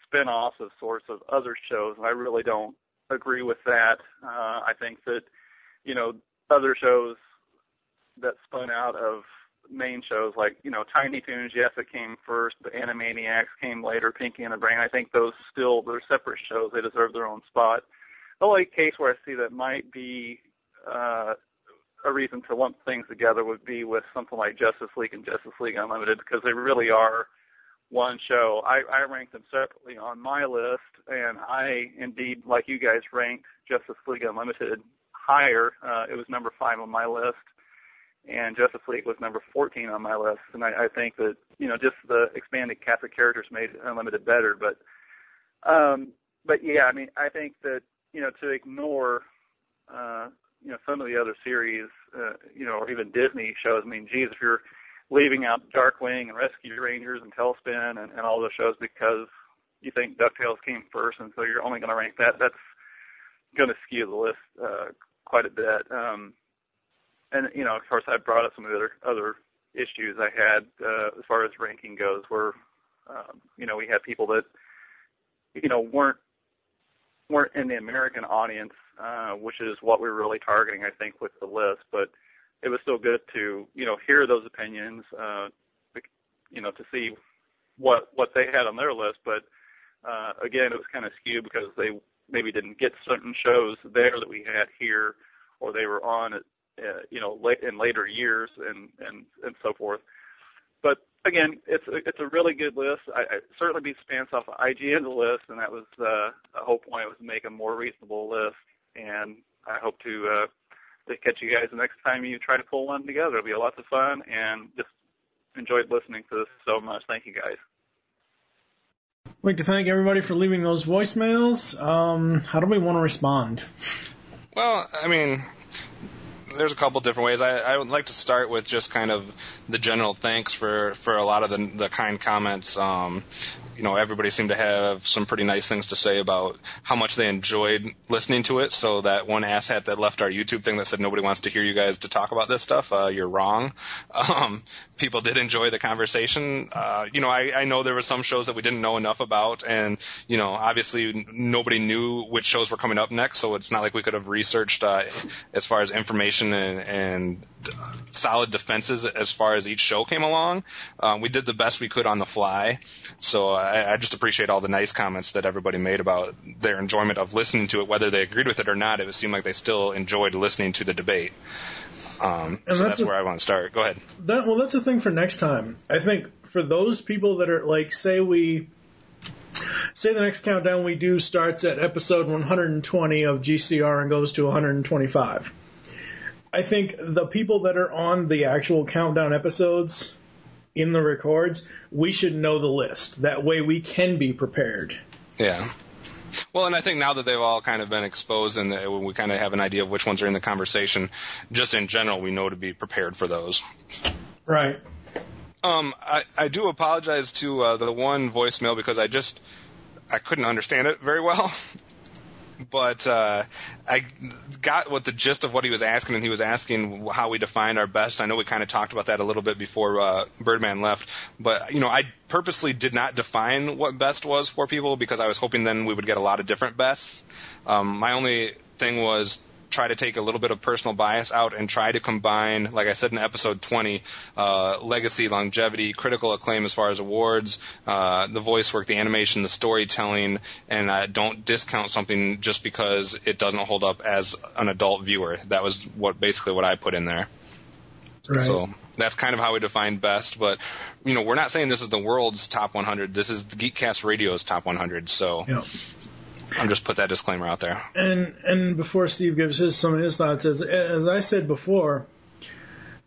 spin-offs of sorts of other shows, and I really don't agree with that. I think that, other shows that spun out of main shows like, Tiny Toons, yes, it came first, but Animaniacs came later, Pinky and the Brain. I think those they're separate shows. They deserve their own spot. The only case where I see that might be a reason to lump things together would be with something like Justice League and Justice League Unlimited, because they really are one show. I ranked them separately on my list, and I indeed, like you guys, ranked Justice League Unlimited higher. It was number 5 on my list, and Justice League was number 14 on my list. And I think that, just the expanded cast of characters made Unlimited better. But yeah, I think that, to ignore, some of the other series, or even Disney shows, geez, if you're leaving out Darkwing and Rescue Rangers and Tailspin and all those shows because you think DuckTales came first, and so you're only going to rank that, that's going to skew the list quite a bit. And, of course, I brought up some of the other issues I had as far as ranking goes where, we had people that, weren't in the American audience, which is what we're really targeting, I think, with the list. But it was still good to, hear those opinions, to see what they had on their list. But, again, it was kind of skewed because they maybe didn't get certain shows there that we had here, or they were on it, in later years and so forth. But again, it's a really good list. I certainly beat Spence off of IGN's list, and that was the whole point, was to make a more reasonable list. And I hope to catch you guys the next time you try to pull one together. It'll be a lot of fun, and just enjoyed listening to this so much. Thank you, guys. I'd like to thank everybody for leaving those voicemails. How do we want to respond? Well, there's a couple different ways. I would like to start with just kind of the general thanks for a lot of the kind comments. Everybody seemed to have some pretty nice things to say about how much they enjoyed listening to it. So that one asshat that left our YouTube thing that said nobody wants to hear you guys to talk about this stuff, you're wrong. People did enjoy the conversation. I know there were some shows that we didn't know enough about, and, obviously nobody knew which shows were coming up next, so it's not like we could have researched as far as information and solid defenses as far as each show came along. We did the best we could on the fly, so I just appreciate all the nice comments that everybody made about their enjoyment of listening to it, whether they agreed with it or not. It seemed like they still enjoyed listening to the debate. So that's where I want to start. Go ahead. That's a thing for next time. I think for those people that are like, say the next countdown we do starts at episode 120 of GCR and goes to 125. I think the people that are on the actual countdown episodes in the records, we should know the list. That way we can be prepared. Yeah. Well, and I think now that they've all kind of been exposed and we kind of have an idea of which ones are in the conversation, just in general, we know to be prepared for those. Right. I do apologize to the one voicemail because I couldn't understand it very well. But I got what the gist of what he was asking, and he was asking how we define our best. I know we kind of talked about that a little bit before Birdman left, but I purposely did not define what best was for people because I was hoping then we would get a lot of different bests. My only thing was try to take a little bit of personal bias out and try to combine, like I said in episode 20, legacy, longevity, critical acclaim as far as awards, the voice work, the animation, the storytelling, and don't discount something just because it doesn't hold up as an adult viewer. That was basically what I put in there. Right. So that's kind of how we define best, but we're not saying this is the world's top 100. This is Geek Cast Radio's top 100, so... Yep. I'll just put that disclaimer out there. And before Steve gives some of his thoughts, as I said before,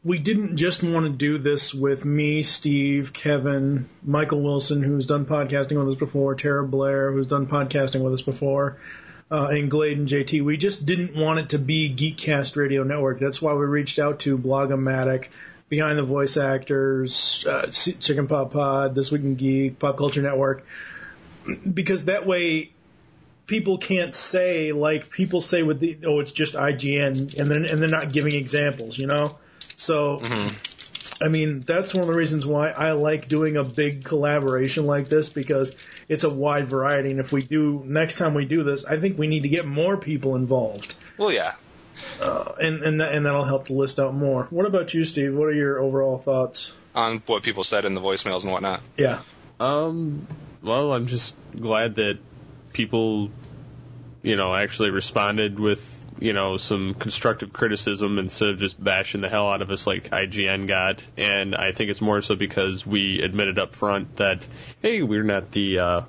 we didn't just want to do this with me, Steve, Kevin, Michael Wilson, who's done podcasting with us before, Tara Blair, who's done podcasting with us before, and Glade and JT. We just didn't want it to be Geek Cast Radio Network. That's why we reached out to Blogomatic, Behind the Voice Actors, Chicken Pop Pod, This Week in Geek, Pop Culture Network, because that way people can't say, like people say with it's just IGN, and they're not giving examples, you know? So, I mean, that's one of the reasons why I like doing a big collaboration like this, because it's a wide variety, and if we do, next time we do this, I think we need to get more people involved. Well, yeah. And that'll help to list out more. What about you, Steve? What are your overall thoughts on what people said in the voicemails and whatnot? Yeah. Well, I'm just glad that people, actually responded with, some constructive criticism instead of just bashing the hell out of us like IGN got. And I think it's more so because we admitted up front that, hey, we're not the,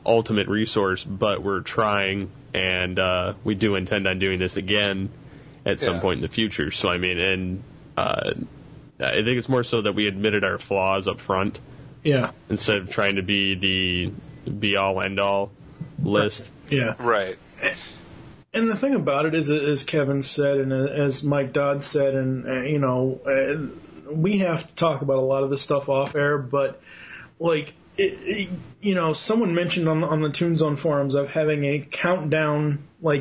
ultimate resource, but we're trying, and we do intend on doing this again at some point in the future. So, I mean, and I think it's more so that we admitted our flaws up front. Yeah. Instead of trying to be the be-all, end-all list. Yeah. Right. And the thing about it is, as Kevin said, and as Mike Dodd said, and, we have to talk about a lot of this stuff off air, but, like, someone mentioned on the Toon Zone forums of having a countdown the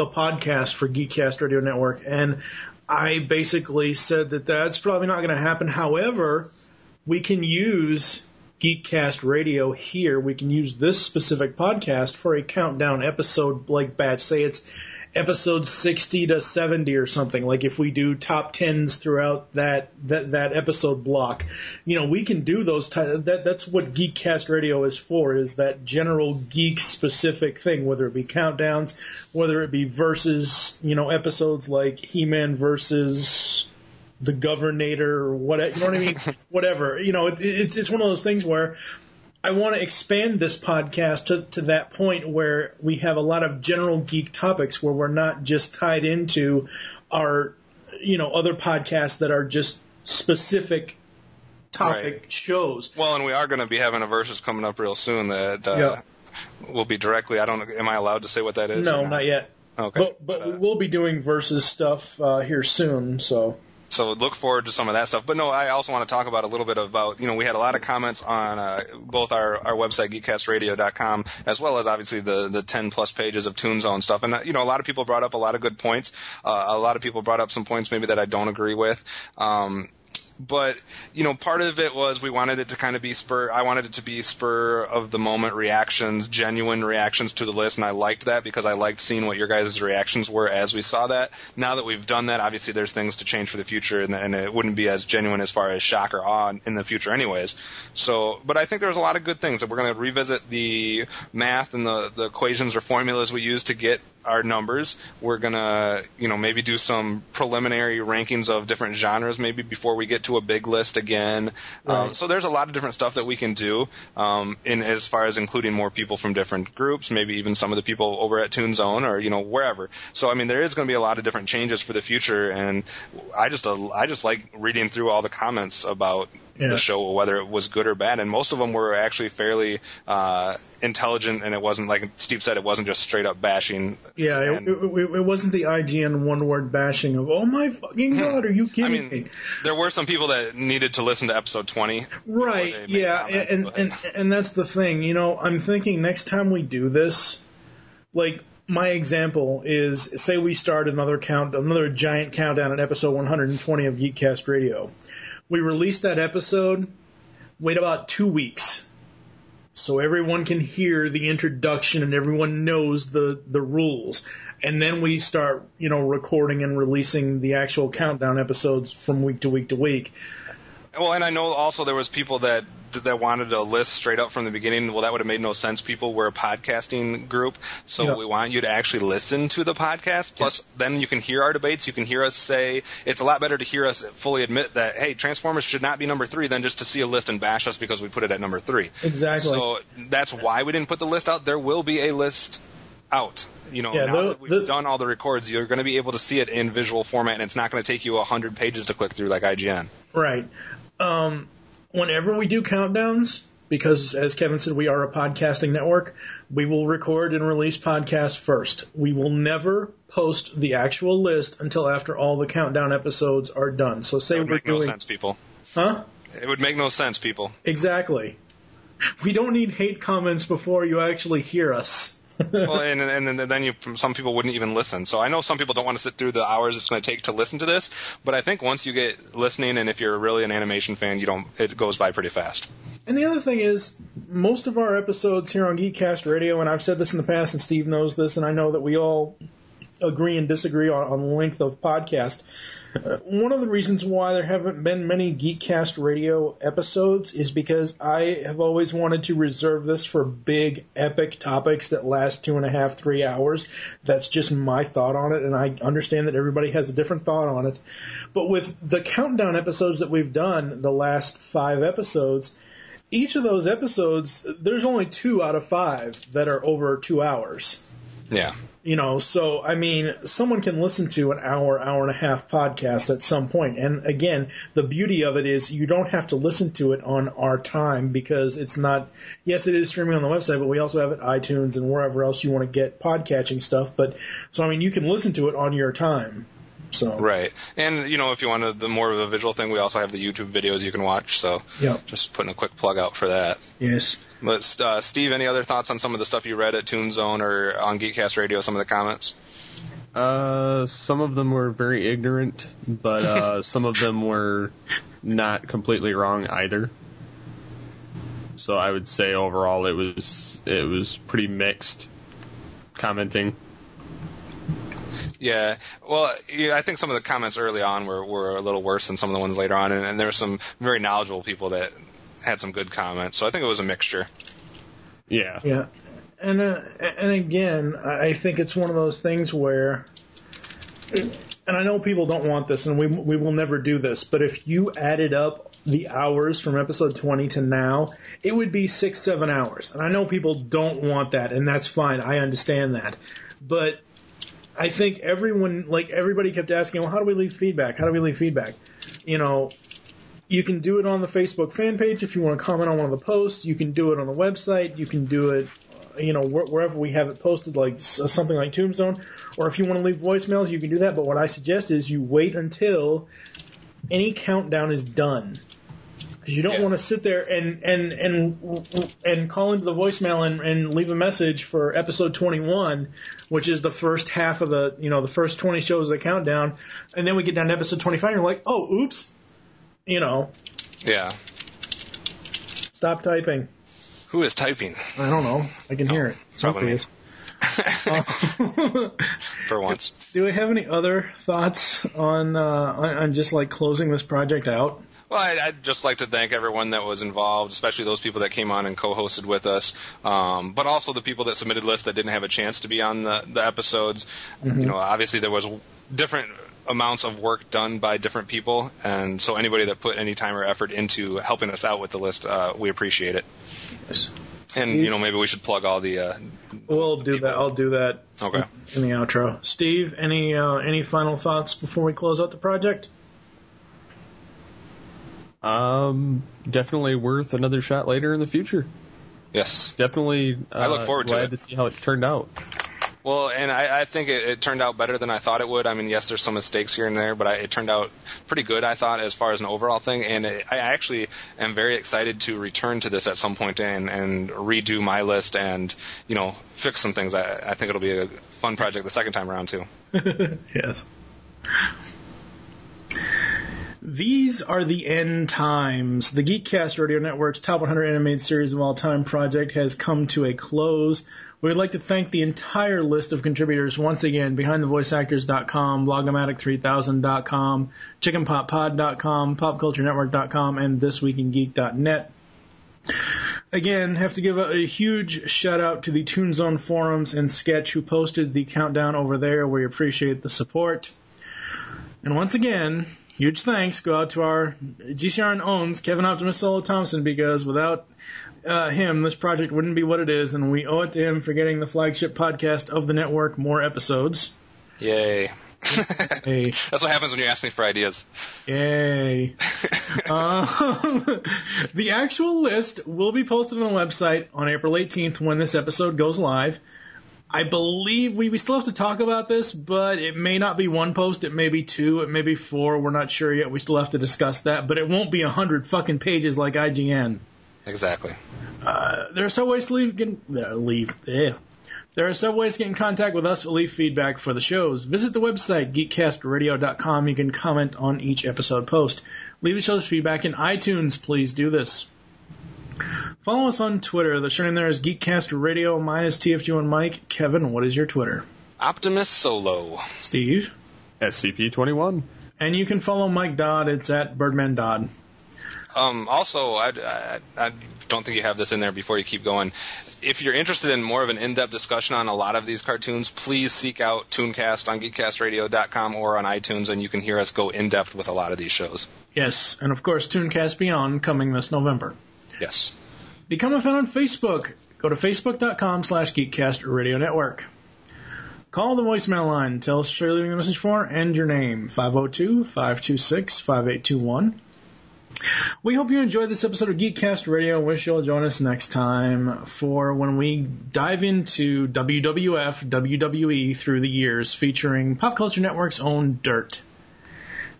podcast for Geekcast Radio Network, and I basically said that that's probably not going to happen. However, we can use Geekcast Radio here. We can use this specific podcast for a countdown episode like batch. Say it's episode 60 to 70 or something. Like if we do top 10s throughout that episode block, we can do those. That's what Geekcast Radio is for, is that general geek specific thing, whether it be countdowns, whether it be versus, episodes like He-Man versus the Governator or whatever, you know what I mean? Whatever. It's one of those things where I want to expand this podcast to that point where we have a lot of general geek topics where we're not just tied into our, other podcasts that are just specific topic shows. Well, and we are going to be having a Versus coming up real soon that will be directly, am I allowed to say what that is? No, not yet. Okay. But we'll be doing Versus stuff here soon, so... So look forward to some of that stuff. But no, I also want to talk about a little bit about, we had a lot of comments on both our website, geekcastradio.com, as well as obviously the 10-plus pages of Toon Zone stuff. And, a lot of people brought up a lot of good points. A lot of people brought up some points maybe that I don't agree with. But, part of it was we wanted it to kind of be I wanted it to be spur of the moment reactions, genuine reactions to the list, and I liked that because I liked seeing what your guys' reactions were as we saw that. Now that we've done that, obviously there's things to change for the future, and it wouldn't be as genuine as far as shock or awe in the future anyways. So, but I think there's a lot of good things that we're going to revisit the math and the equations or formulas we use to get our numbers. We're going to, maybe do some preliminary rankings of different genres maybe before we get to a big list again. Right. So there's a lot of different stuff that we can do in as far as including more people from different groups, maybe even some of the people over at Toon Zone or, wherever. So, I mean, there is going to be a lot of different changes for the future, and I just like reading through all the comments about the show, whether it was good or bad, and most of them were actually fairly intelligent, and it wasn't, like Steve said, it wasn't just straight up bashing. Yeah, it wasn't the IGN one-word bashing of, oh my fucking God, are you kidding me? There were some people that needed to listen to episode 20. Right, yeah, and that's the thing, I'm thinking next time we do this, like, my example is, say we start another giant countdown at episode 120 of Geekcast Radio. We release that episode, wait about 2 weeks, so everyone can hear the introduction and everyone knows the rules. And then we start, recording and releasing the actual countdown episodes from week to week to week. Well, and I know also there was people that wanted a list straight up from the beginning. Well, that would have made no sense. People were a podcasting group, so we want you to actually listen to the podcast. Plus, then you can hear our debates. You can hear us say it's a lot better to hear us fully admit that, hey, Transformers should not be number 3 than just to see a list and bash us because we put it at number 3. Exactly. So that's why we didn't put the list out. There will be a list out. Now that we've done all the records, you're going to be able to see it in visual format, and it's not going to take you 100 pages to click through like IGN. Right. Whenever we do countdowns, because as Kevin said, we are a podcasting network, we will record and release podcasts first. We will never post the actual list until after all the countdown episodes are done. So say it would make no sense, people. Huh? It would make no sense, people. Exactly. We don't need hate comments before you actually hear us. Well, and then some people wouldn't even listen. So I know some people don't want to sit through the hours it's going to take to listen to this, but I think once you get listening, and if you're really an animation fan, it goes by pretty fast. And the other thing is, most of our episodes here on Geek Cast Radio, and I've said this in the past, and Steve knows this, and I know that we all agree and disagree on length of podcast. One of the reasons why there haven't been many Geek Cast Radio episodes is because I have always wanted to reserve this for big, epic topics that last 2.5, 3 hours. That's just my thought on it, and I understand that everybody has a different thought on it. But with the countdown episodes that we've done, the last 5 episodes, each of those episodes, there's only 2 out of 5 that are over 2 hours. Yeah. So, I mean, someone can listen to an hour and a half podcast at some point. And again, the beauty of it is you don't have to listen to it on our time because it's not, yes, it is streaming on the website, but we also have it iTunes and wherever else you want to get podcatching stuff. But, so, I mean, you can listen to it on your time. So. Right. And, if you wanted the more of a visual thing, we also have the YouTube videos you can watch. So just putting a quick plug out for that. Yes. But, Steve, any other thoughts on some of the stuff you read at ToonZone or on Geekcast Radio, some of the comments? Some of them were very ignorant, but some of them were not completely wrong either. So I would say overall it was pretty mixed commenting. Yeah, well, I think some of the comments early on were a little worse than some of the ones later on, and there were some very knowledgeable people that had some good comments, so I think it was a mixture. Yeah. Yeah, and again, I think it's one of those things where, and I know people don't want this, and we will never do this, but if you added up the hours from episode 20 to now, it would be 6-7 hours, and I know people don't want that, and that's fine, I understand that, but I think everybody kept asking, well, how do we leave feedback? How do we leave feedback? You can do it on the Facebook fan page if you want to comment on one of the posts. You can do it on the website. You can do it, wherever we have it posted, like something like Tombstone. Or if you want to leave voicemails, you can do that. But what I suggest is you wait until any countdown is done. Because you don't want to sit there and call into the voicemail and leave a message for episode 21, which is the first half of the first 20 shows of the countdown, and then we get down to episode 25 and you're like, oh, oops. Yeah. Stop typing. Who is typing? I don't know. I can hear it. Probably me. For once. Do we have any other thoughts on just like closing this project out? Well, I'd just like to thank everyone that was involved, especially those people that came on and co-hosted with us, but also the people that submitted lists that didn't have a chance to be on the episodes. Mm-hmm. Obviously there was different amounts of work done by different people, and so anybody that put any time or effort into helping us out with the list, we appreciate it. Yes. And, maybe we should plug all the... We'll do that. I'll do that okay. In the outro. Steve, any final thoughts before we close out the project? Definitely worth another shot later in the future. Yes. Definitely. I look forward to it. Glad to see how it turned out. Well, and I think it turned out better than I thought it would. I mean, yes, there's some mistakes here and there, but it turned out pretty good, I thought, as far as an overall thing. And I actually am very excited to return to this at some point and redo my list and, fix some things. I think it'll be a fun project the second time around, too. Yes. These are the end times. The Geek Cast Radio Network's Top 100 Animated Series of All Time project has come to a close. We would like to thank the entire list of contributors once again, BehindTheVoiceActors.com, Blogomatic3000.com, ChickenPopPod.com, PopCultureNetwork.com, and ThisWeekinGeek.net. Again, have to give a huge shout-out to the ToonZone forums and Sketch who posted the countdown over there. We appreciate the support. And once again, huge thanks go out to our GCRN owns Kevin Optimus Solo Thompson, because without him, this project wouldn't be what it is, and we owe it to him for getting the flagship podcast of the network more episodes. Yay. Hey. That's what happens when you ask me for ideas. Yay. The actual list will be posted on the website on April 18th when this episode goes live. I believe we still have to talk about this, but it may not be one post, it may be two, it may be four, we're not sure yet, we still have to discuss that, but it won't be 100 fucking pages like IGN. Exactly. There are some ways to There are some ways to get in contact with us or leave feedback for the shows. Visit the website, geekcastradio.com. You can comment on each episode post. Leave the show's feedback in iTunes. Please do this. Follow us on Twitter. The show name there is Geekcast Radio. Mine is TFG and Mike. Kevin, what is your Twitter? Optimus Solo. Steve? SCP-21. And you can follow Mike Dodd. It's at Birdman Dodd. Also, I don't think you have this in there before you keep going. If you're interested in more of an in-depth discussion on a lot of these cartoons, please seek out Tooncast on geekcastradio.com or on iTunes, and you can hear us go in-depth with a lot of these shows. Yes, and of course, Tooncast Beyond coming this November. Yes. Become a fan on Facebook. Go to facebook.com/GeekCastRadio Network. Call the voicemail line. Tell us what you're leaving a message for and your name. 502-526-5821. We hope you enjoyed this episode of Geekcast Radio. Wish you'll join us next time for when we dive into WWF, WWE through the years, featuring Pop Culture Network's own Dirt.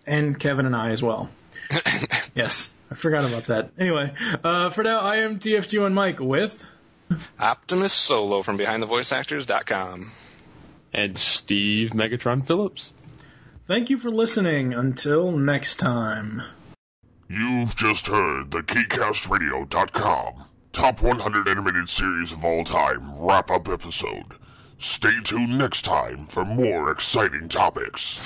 And Kevin and I as well. Yes, I forgot about that. Anyway, for now, I am TFG and Mike with Optimus Solo from BehindTheVoiceActors.com. And Steve Megatron Phillips. Thank you for listening. Until next time. You've just heard the GeekCastRadio.com Top 100 Animated Series of All Time wrap-up episode. Stay tuned next time for more exciting topics.